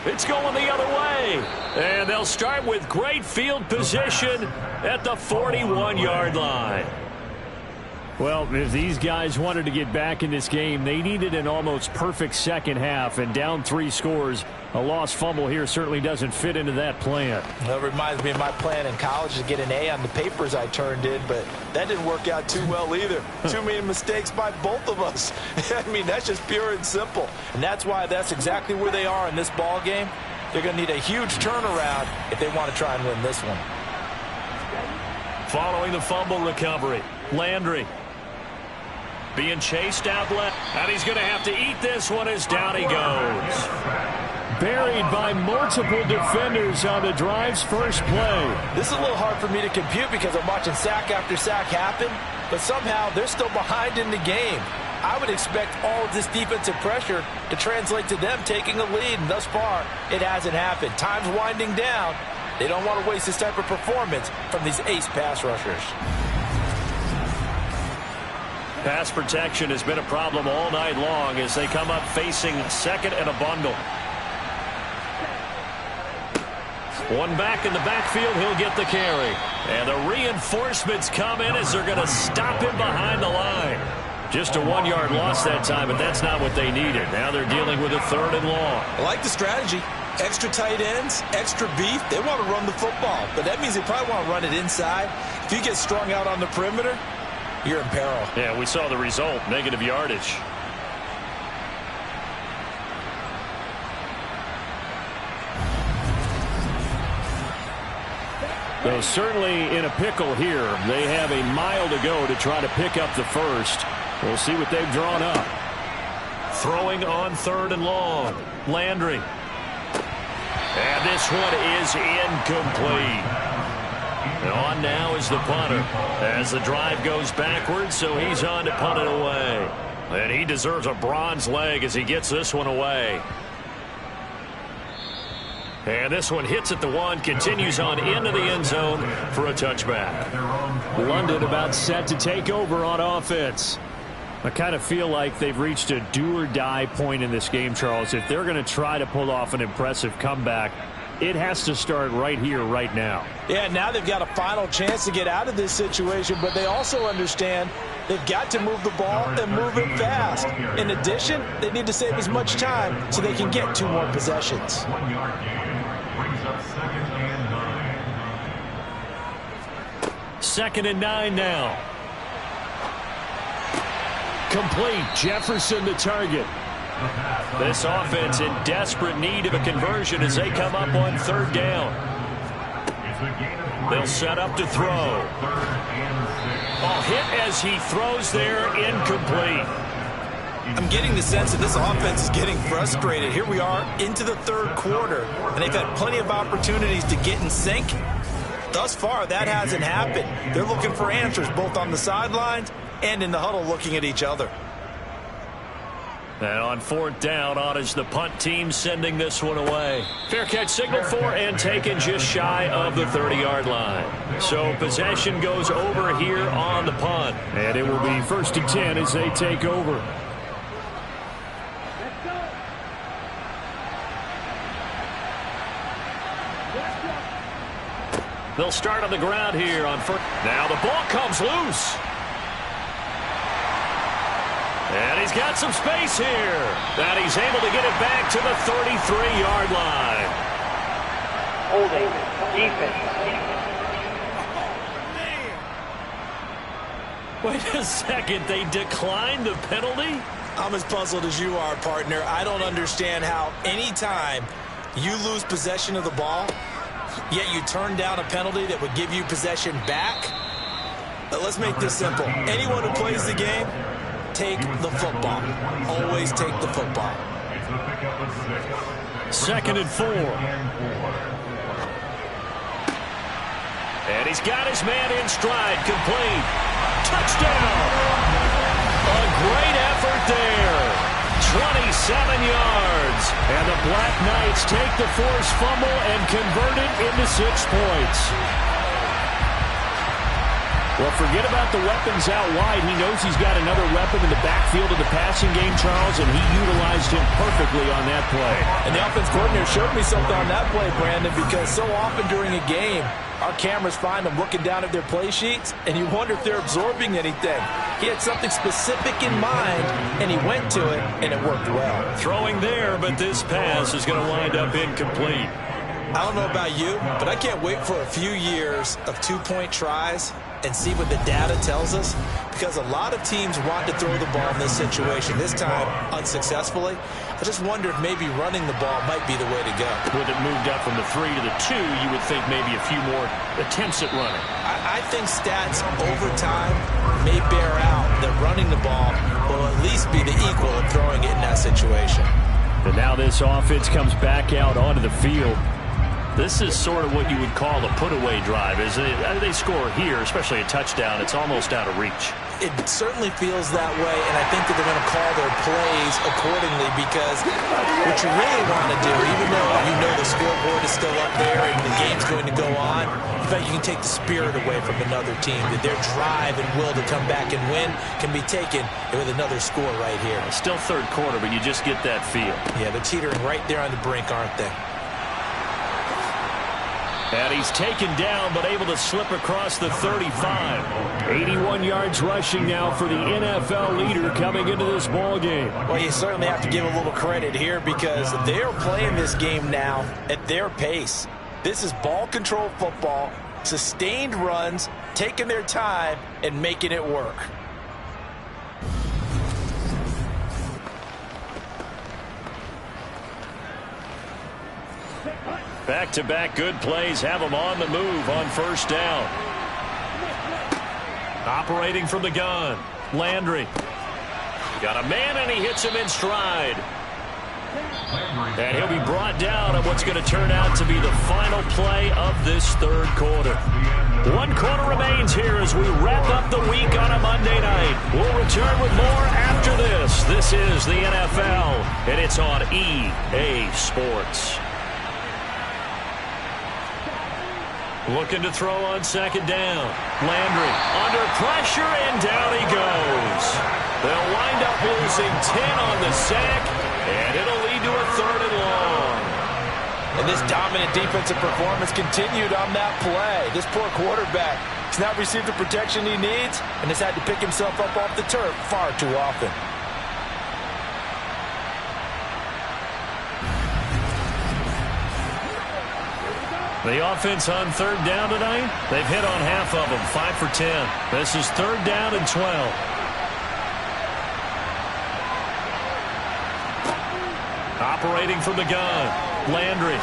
It's going the other way. And they'll start with great field position at the 41-yard line. Well, if these guys wanted to get back in this game, they needed an almost perfect second half, and down 3 scores. A lost fumble here certainly doesn't fit into that plan. Well, it reminds me of my plan in college to get an A on the papers I turned in, but that didn't work out too well either. Too many mistakes by both of us. I mean, that's just pure and simple. And that's why that's exactly where they are in this ball game. They're going to need a huge turnaround if they want to try and win this one. Following the fumble recovery, Landry being chased out left. And he's going to have to eat this one as down he goes. Buried by multiple defenders on the drive's first play. This is a little hard for me to compute because I'm watching sack after sack happen, but somehow they're still behind in the game. I would expect all of this defensive pressure to translate to them taking a lead, and thus far, it hasn't happened. Time's winding down. They don't want to waste this type of performance from these ace pass rushers. Pass protection has been a problem all night long as they come up facing 2nd and a bundle. One back in the backfield, he'll get the carry. And the reinforcements come in as they're going to stop him behind the line. Just a 1-yard loss that time, but that's not what they needed. Now they're dealing with a 3rd and long. I like the strategy. Extra tight ends, extra beef. They want to run the football, but that means they probably want to run it inside. If you get strung out on the perimeter, you're in peril. Yeah, we saw the result, negative yardage. So certainly in a pickle here. They have a mile to go to try to pick up the first. We'll see what they've drawn up. Throwing on 3rd and long. Landry. And this one is incomplete. And on now is the punter as the drive goes backwards, so he's on to punt it away. And he deserves a bronze leg as he gets this one away. And this one hits at the 1, continues on into the end zone for a touchback. London about set to take over on offense. I kind of feel like they've reached a do-or-die point in this game, Charles. If they're going to try to pull off an impressive comeback, it has to start right here, right now. Yeah, now they've got a final chance to get out of this situation, but they also understand They've got to move the ball and move it fast. In addition, they need to save as much time so they can get 2 more possessions. 1 yard gain brings up 2nd and 9. 2nd and 9 now. Complete. Jefferson the target. This offense in desperate need of a conversion as they come up on 3rd down. They'll set up to throw. Oh, hit as he throws there, incomplete. I'm getting the sense that this offense is getting frustrated. Here we are into the 3rd quarter, and they've had plenty of opportunities to get in sync. Thus far, that hasn't happened. They're looking for answers both on the sidelines and in the huddle looking at each other. And on 4th down, on is the punt team sending this one away. Fair catch signal for and taken just shy of the 30-yard line. So possession goes over here on the punt. And it will be 1st and 10 as they take over. They'll start on the ground here on 1st. Now the ball comes loose. And he's got some space here. And he's able to get it back to the 33-yard line. Holding. Defense. Wait a second. They declined the penalty? I'm as puzzled as you are, partner. I don't understand how any time you lose possession of the ball, yet you turn down a penalty that would give you possession back. But let's make this simple. Anyone who plays the game, take the football. Always take the football. 2nd and 4. And he's got his man in stride. Complete. Touchdown. A great effort there. 27 yards. And the BlackKnights take the forced fumble and convert it into 6 points. Well, forget about the weapons out wide. He knows he's got another weapon in the backfield of the passing game, Charles, and he utilized him perfectly on that play. And the offense coordinator showed me something on that play, Brandon, because so often during a game, our cameras find them looking down at their play sheets, and you wonder if they're absorbing anything. He had something specific in mind, and he went to it, and it worked well. Throwing there, but this pass is going to wind up incomplete. I don't know about you, but I can't wait for a few years of 2-point tries and see what the data tells us, because a lot of teams want to throw the ball in this situation, this time unsuccessfully. I just wonder if maybe running the ball might be the way to go. With it moved up from the 3 to the 2, you would think maybe a few more attempts at running. I think stats over time may bear out that running the ball will at least be the equal of throwing it in that situation. And now this offense comes back out onto the field. This is sort of what you would call a put-away drive, isn't it? They score here, especially a touchdown. It's almost out of reach. It certainly feels that way, and I think that they're going to call their plays accordingly, because what you really want to do, even though you know the scoreboard is still up there and the game's going to go on, in fact, you can take the spirit away from another team, that their drive and will to come back and win can be taken with another score right here. Still 3rd quarter, but you just get that feel. Yeah, they're teetering right there on the brink, aren't they? And he's taken down, but able to slip across the 35. 81 yards rushing now for the NFL leader coming into this ball game. Well, you certainly have to give a little credit here, because they're playing this game now at their pace. This is ball control football, sustained runs, taking their time, and making it work. Back-to-back good plays have them on the move on 1st down. Operating from the gun, Landry. Got a man, and he hits him in stride. And he'll be brought down on what's going to turn out to be the final play of this 3rd quarter. 1 quarter remains here as we wrap up the week on a Monday night. We'll return with more after this. This is the NFL, and it's on EA Sports. Looking to throw on 2nd down. Landry under pressure, and down he goes. They'll wind up losing 10 on the sack, and it'll lead to a 3rd and long. And this dominant defensive performance continued on that play. This poor quarterback He's not received the protection he needs and has had to pick himself up off the turf far too often. The offense on third down tonight, they've hit on half of them, 5 for 10. This is third down and 12. Operating from the gun, Landry.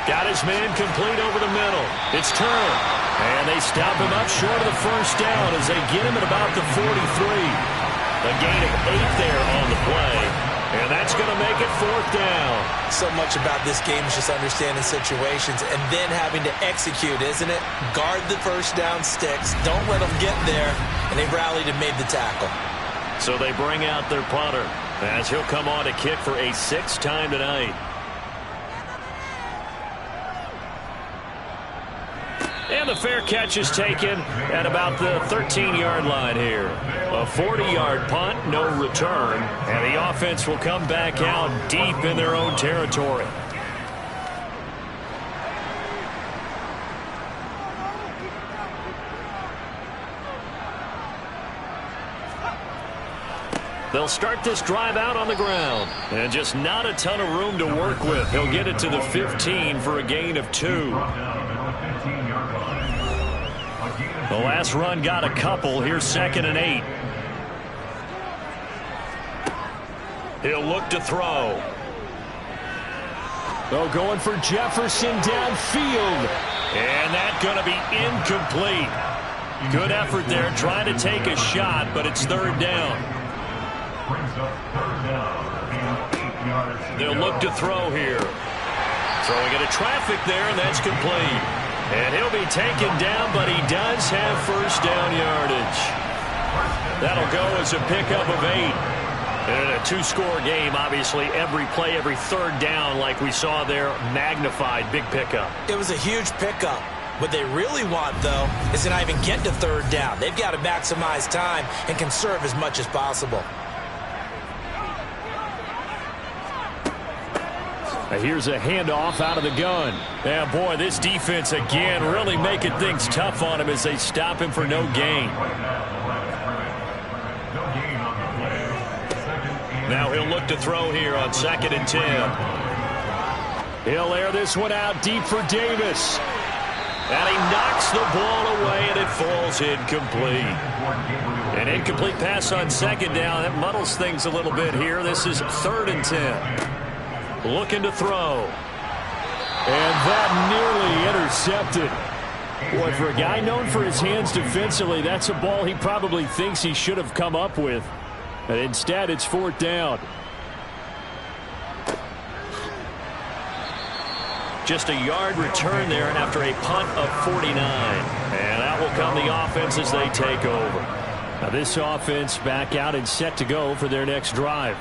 Got his man complete over the middle. It's Turner. And they stop him up short of the first down as they get him at about the 43. A gain of 8 there on the play. And that's going to make it fourth down. So much about this game is just understanding situations and then having to execute, isn't it? Guard the first down sticks. Don't let them get there. And they rallied and made the tackle. So they bring out their punter as he'll come on to kick for a 6th time tonight. And the fair catch is taken at about the 13-yard line here. A 40-yard punt, no return. And the offense will come back out deep in their own territory. They'll start this drive out on the ground. And just not a ton of room to work with. He'll get it to the 15 for a gain of 2. The last run got a couple. Here's 2nd and 8. He'll look to throw. Oh, going for Jefferson downfield. And that's going to be incomplete. Good effort there trying to take a shot, but it's third down. They'll look to throw here. Throwing into traffic there, and that's complete. And he'll be taken down, but he does have first down yardage. That'll go as a pickup of 8. And in a 2-score game, obviously, every play, every third down, like we saw there, magnified, big pickup. It was a huge pickup. What they really want, though, is to not even get to third down. They've got to maximize time and conserve as much as possible. Here's a handoff out of the gun. Yeah, boy, this defense again really making things tough on him as they stop him for no gain. Now he'll look to throw here on 2nd and 10. He'll air this one out deep for Davis. And he knocks the ball away, and it falls incomplete. An incomplete pass on 2nd down. That muddles things a little bit here. This is 3rd and 10. Looking to throw. And that nearly intercepted. Boy, for a guy known for his hands defensively, that's a ball he probably thinks he should have come up with. And instead, it's 4th down. Just a yard return there after a punt of 49. And out will come the offense as they take over. Now this offense back out and set to go for their next drive.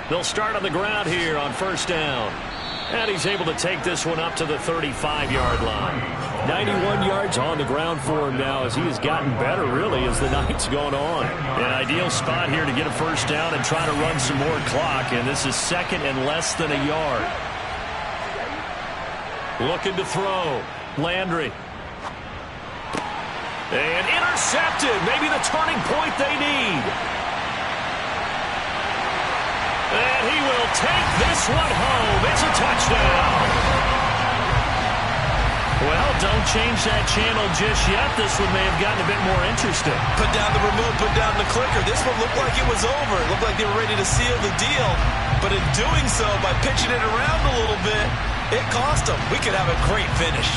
They'll start on the ground here on first down. And he's able to take this one up to the 35-yard line. 91 yards on the ground for him now as he has gotten better, really, as the night's gone on. An ideal spot here to get a first down and try to run some more clock. And this is 2nd and less than a yard. Looking to throw. Landry. And intercepted. Maybe the turning point they need. And he will take this one home. It's a touchdown. Well, don't change that channel just yet. This one may have gotten a bit more interesting. Put down the remote, put down the clicker. This one looked like it was over. It looked like they were ready to seal the deal. But in doing so, by pitching it around a little bit, it cost them. We could have a great finish.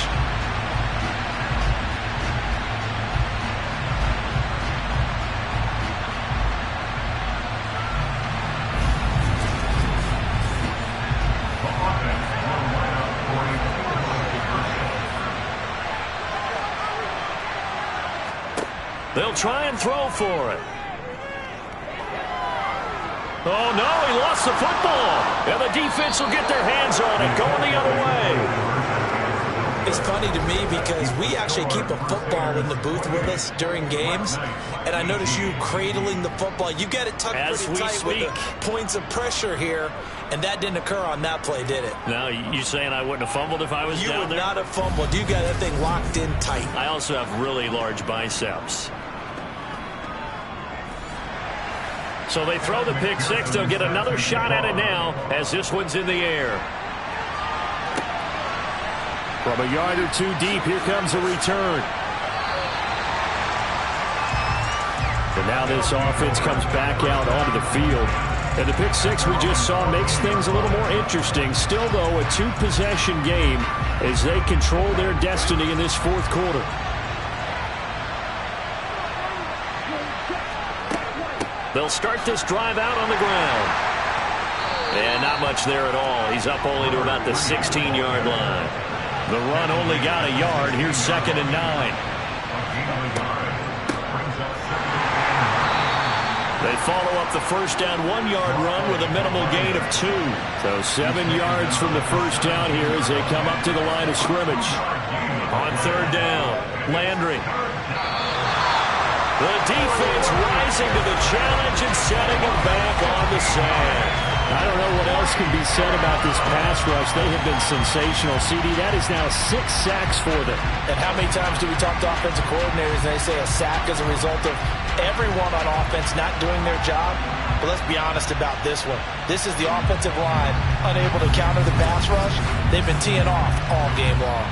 They'll try and throw for it. Oh, no, he lost the football. And the defense will get their hands on it, going the other way. It's funny to me because we actually keep a football in the booth with us during games, and I notice you cradling the football. You get it tucked pretty tight with the points of pressure here, and that didn't occur on that play, did it? Now, you saying I wouldn't have fumbled if I was down there? You would not have fumbled. You got that thing locked in tight. I also have really large biceps. So they throw the pick six. They'll get another shot at it now as this one's in the air. From a yard or two deep, here comes a return. And now this offense comes back out onto the field. And the pick six we just saw makes things a little more interesting. Still, though, a two-possession game as they control their destiny in this fourth quarter. They'll start this drive out on the ground. And not much there at all. He's up only to about the 16-yard line. The run only got a yard. Here's 2nd and 9. They follow up the first down 1-yard run with a minimal gain of 2. So 7 yards from the first down here as they come up to the line of scrimmage. On 3rd down, Landry. The defense rising to the challenge and setting him back on the sand. I don't know what else can be said about this pass rush. They have been sensational. CD, that is now 6 sacks for them. And how many times do we talk to offensive coordinators and they say a sack is a result of everyone on offense not doing their job? But let's be honest about this one. This is the offensive line unable to counter the pass rush. They've been teeing off all game long.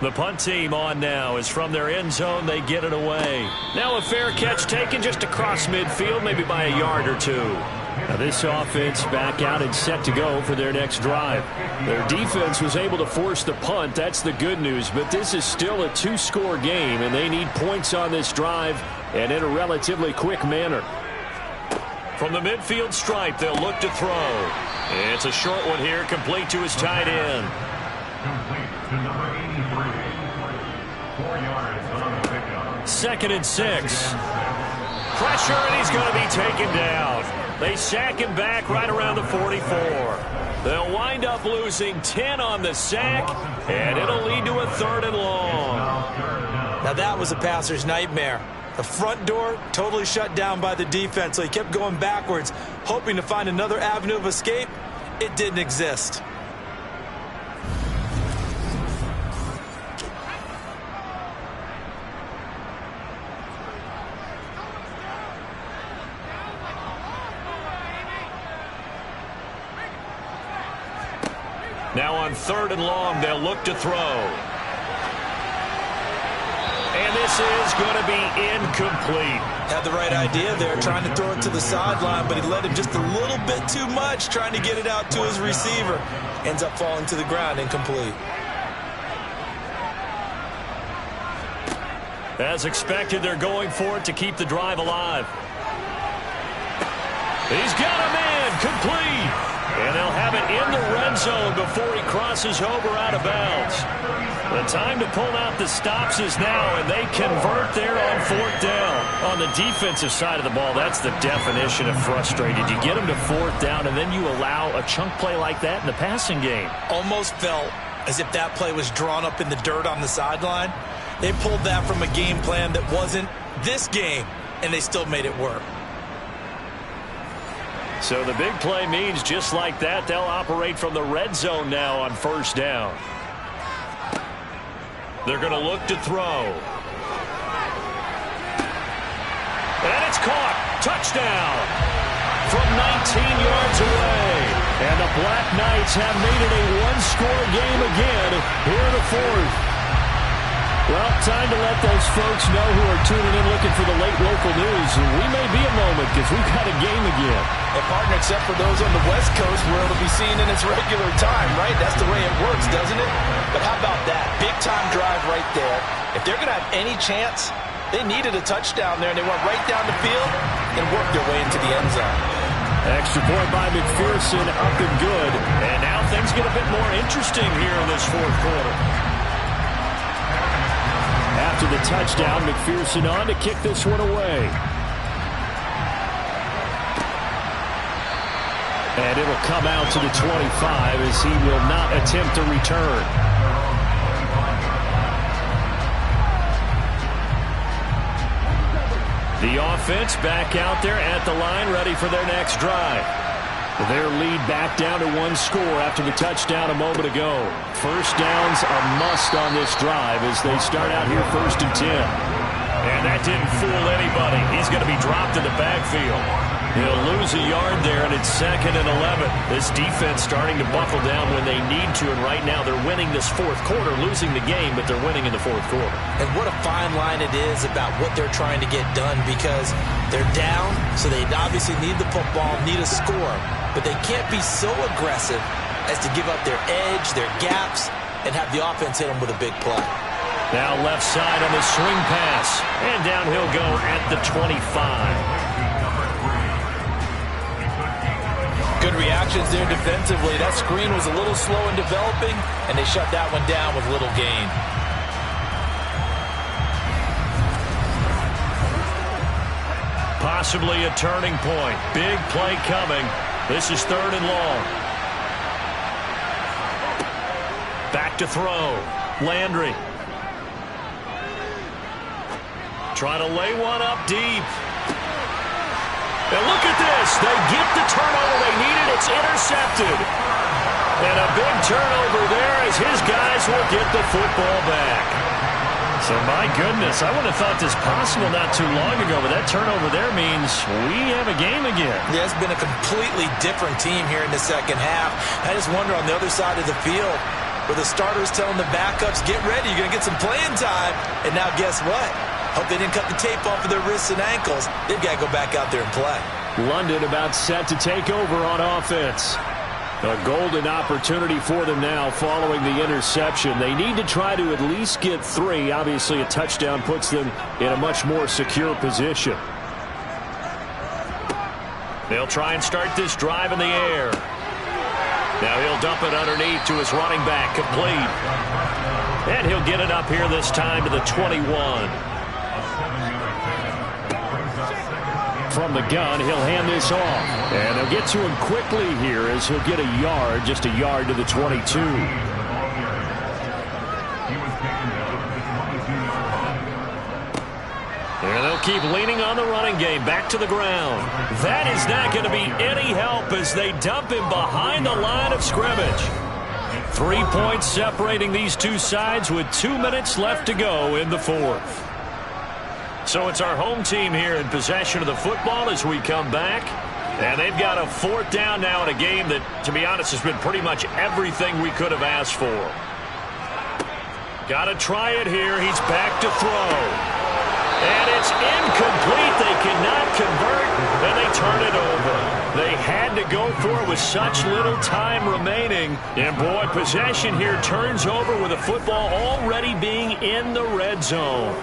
The punt team on now is from their end zone. They get it away. Now a fair catch taken just across midfield, maybe by a yard or 2. Now this offense back out and set to go for their next drive. Their defense was able to force the punt. That's the good news. But this is still a 2-score game, and they need points on this drive and in a relatively quick manner. From the midfield stripe, they'll look to throw. It's a short one here, complete to his tight end. Complete to number 83. 4 yards on the pickup. 2nd and 6. Pressure, and he's going to be taken down. They sack him back right around the 44. They'll wind up losing 10 on the sack, and it'll lead to a 3rd and long. Now that was a passer's nightmare. The front door totally shut down by the defense, so he kept going backwards, hoping to find another avenue of escape. It didn't exist. Now on 3rd and long, they'll look to throw. And this is going to be incomplete. Had the right idea there, trying to throw it to the sideline, but he let him just a little bit too much, trying to get it out to his receiver. Ends up falling to the ground, incomplete. As expected, they're going for it to keep the drive alive. He's got a man, complete. And they'll have it in the red zone before he crosses over out of bounds. The time to pull out the stops is now, and they convert there on 4th down. On the defensive side of the ball, that's the definition of frustrated. You get them to 4th down, and then you allow a chunk play like that in the passing game. Almost felt as if that play was drawn up in the dirt on the sideline. They pulled that from a game plan that wasn't this game, and they still made it work. So the big play means just like that, they'll operate from the red zone now on 1st down. They're going to look to throw. And it's caught. Touchdown. From 19 yards away. And the BlackKnights have made it a 1-score game again here in the 4th. Well, time to let those folks know who are tuning in looking for the late local news. We may be a moment because we've got a game again. And partner, except for those on the West Coast where it'll be seen in its regular time, right? That's the way it works, doesn't it? But how about that? Big-time drive right there. If they're going to have any chance, they needed a touchdown there, and they went right down the field and worked their way into the end zone. Extra point by McPherson, up and good. And now things get a bit more interesting here in this fourth quarter. After the touchdown, McPherson on to kick this one away. And it'll come out to the 25 as he will not attempt to return. The offense back out there at the line, ready for their next drive. Their lead back down to one score after the touchdown a moment ago. First downs a must on this drive as they start out here 1st and 10. And that didn't fool anybody. He's going to be dropped in the backfield. He'll lose a yard there, and it's 2nd and 11. This defense starting to buckle down when they need to, and right now they're winning this fourth quarter, losing the game, but they're winning in the fourth quarter. And what a fine line it is about what they're trying to get done, because they're down, so they obviously need the football, need a score, but they can't be so aggressive as to give up their edge, their gaps, and have the offense hit them with a big play. Now left side on the swing pass, and down he'll go at the 25. Good reactions there defensively. That screen was a little slow in developing, and they shut that one down with little gain. Possibly a turning point. Big play coming. This is 3rd and long. Back to throw. Landry. Try to lay one up deep. And look at this. They get the turnover they needed. It's intercepted. And a big turnover there as his guys will get the football back. So, my goodness, I wouldn't have thought this possible not too long ago, but that turnover there means we have a game again. Yeah, it's been a completely different team here in the second half. I just wonder on the other side of the field where the starters telling the backups, get ready, you're going to get some playing time. And now guess what? Hope they didn't cut the tape off of their wrists and ankles. They've got to go back out there and play. London about set to take over on offense. A golden opportunity for them now following the interception. They need to try to at least get 3. Obviously, a touchdown puts them in a much more secure position. They'll try and start this drive in the air. Now he'll dump it underneath to his running back, complete. And he'll get it up here this time to the 21. From the gun, he'll hand this off. And they'll get to him quickly here as he'll get a yard, just a yard to the 22. And they'll keep leaning on the running game, back to the ground. That is not going to be any help as they dump him behind the line of scrimmage. 3 points separating these two sides with 2 minutes left to go in the fourth. So it's our home team here in possession of the football as we come back. And they've got a 4th down now in a game that, to be honest, has been pretty much everything we could have asked for. Got to try it here. He's back to throw. And it's incomplete. They cannot convert, and they turn it over. They had to go for it with such little time remaining. And, boy, possession here turns over with the football already being in the red zone.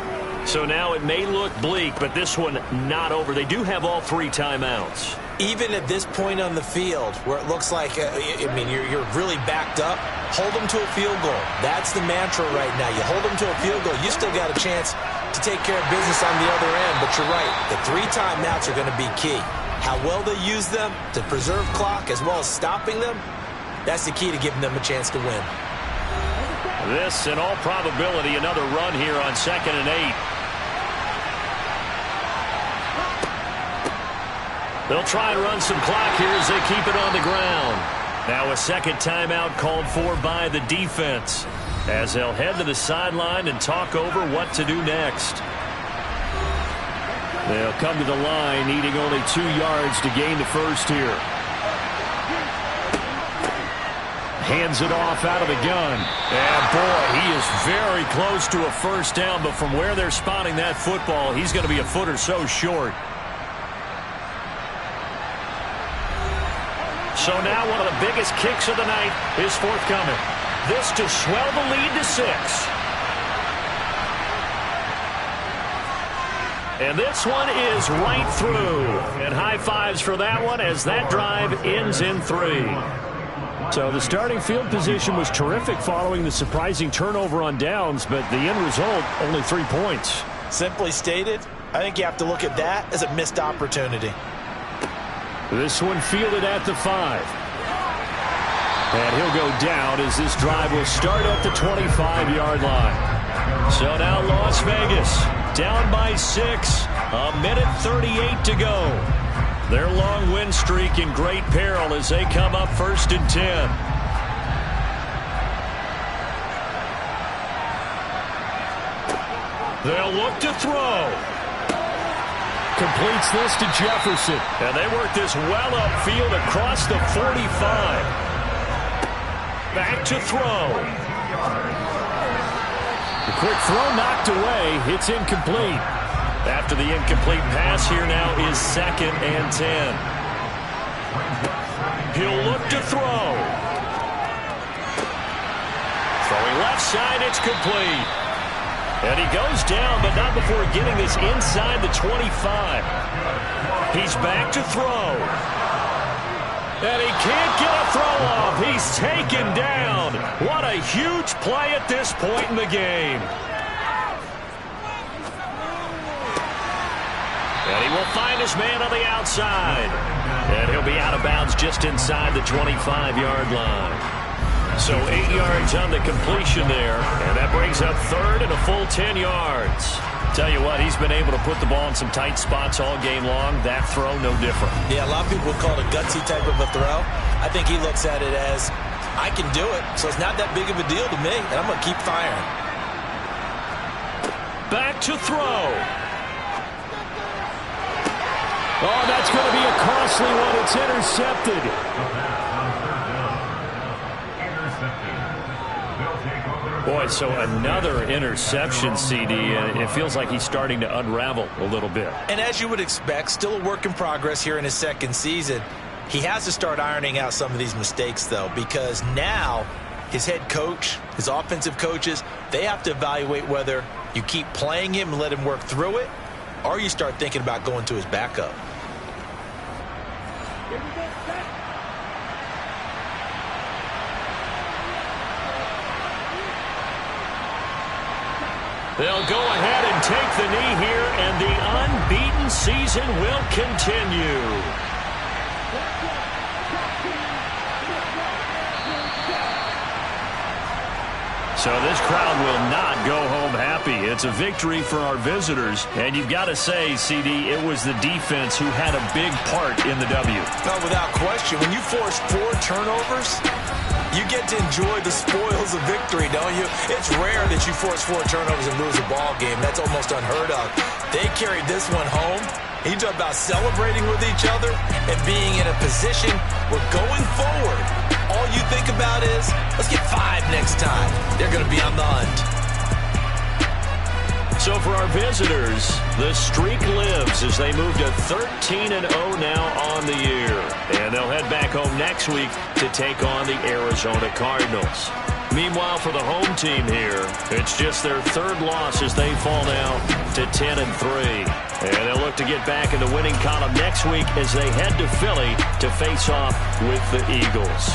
So now it may look bleak, but this one not over. They do have all 3 timeouts. Even at this point on the field where it looks like, you're really backed up, hold them to a field goal. That's the mantra right now. You hold them to a field goal, you still got a chance to take care of business on the other end. But you're right, the 3 timeouts are going to be key. How well they use them to preserve clock as well as stopping them, that's the key to giving them a chance to win. This, in all probability, another run here on 2nd and 8. They'll try and run some clock here as they keep it on the ground. Now a 2nd timeout called for by the defense as they'll head to the sideline and talk over what to do next. They'll come to the line needing only 2 yards to gain the first here. Hands it off out of the gun. And, boy, he is very close to a first down, but from where they're spotting that football, he's going to be a foot or so short. So now one of the biggest kicks of the night is forthcoming. This to swell the lead to 6. And this one is right through. And high fives for that one as that drive ends in 3. So the starting field position was terrific following the surprising turnover on downs, but the end result, only 3 points. Simply stated, I think you have to look at that as a missed opportunity. This one fielded at the 5. And he'll go down as this drive will start at the 25-yard line. So now Las Vegas down by 6. A minute 38 to go. Their long win streak in great peril as they come up 1st and 10. They'll look to throw. Completes this to Jefferson. And they work this well upfield across the 45. Back to throw. The quick throw knocked away. It's incomplete. After the incomplete pass, here now is 2nd and 10. He'll look to throw. Throwing left side, it's complete. And he goes down, but not before getting this inside the 25. He's back to throw. And he can't get a throw off. He's taken down. What a huge play at this point in the game. And he will find his man on the outside. And he'll be out of bounds just inside the 25-yard line. So 8 yards on the completion there. And that brings up 3rd and a full 10 yards. Tell you what, he's been able to put the ball in some tight spots all game long. That throw, no different. Yeah, a lot of people would call it a gutsy type of a throw. I think he looks at it as, I can do it, so it's not that big of a deal to me, and I'm going to keep firing. Back to throw. Oh, that's going to be a costly one. It's intercepted. Boy, so another interception, CD, and it feels like he's starting to unravel a little bit. And as you would expect, still a work in progress here in his 2nd season. He has to start ironing out some of these mistakes, though, because now his head coach, his offensive coaches, they have to evaluate whether you keep playing him and let him work through it, or you start thinking about going to his backup. They'll go ahead and take the knee here, and the unbeaten season will continue. So this crowd will not go home happy. It's a victory for our visitors. And you've got to say, CD, it was the defense who had a big part in the W. No, without question. When you force 4 turnovers, you get to enjoy the spoils of victory, don't you? It's rare that you force 4 turnovers and lose a ball game. That's almost unheard of. They carried this one home. You talk about celebrating with each other and being in a position where going forward, all you think about is, let's get 5 next time. They're going to be on the hunt. So for our visitors, the streak lives as they move to 13-0 now on the year. And they'll head back home next week to take on the Arizona Cardinals. Meanwhile, for the home team here, it's just their 3rd loss as they fall now to 10-3. And they'll look to get back in the winning column next week as they head to Philly to face off with the Eagles.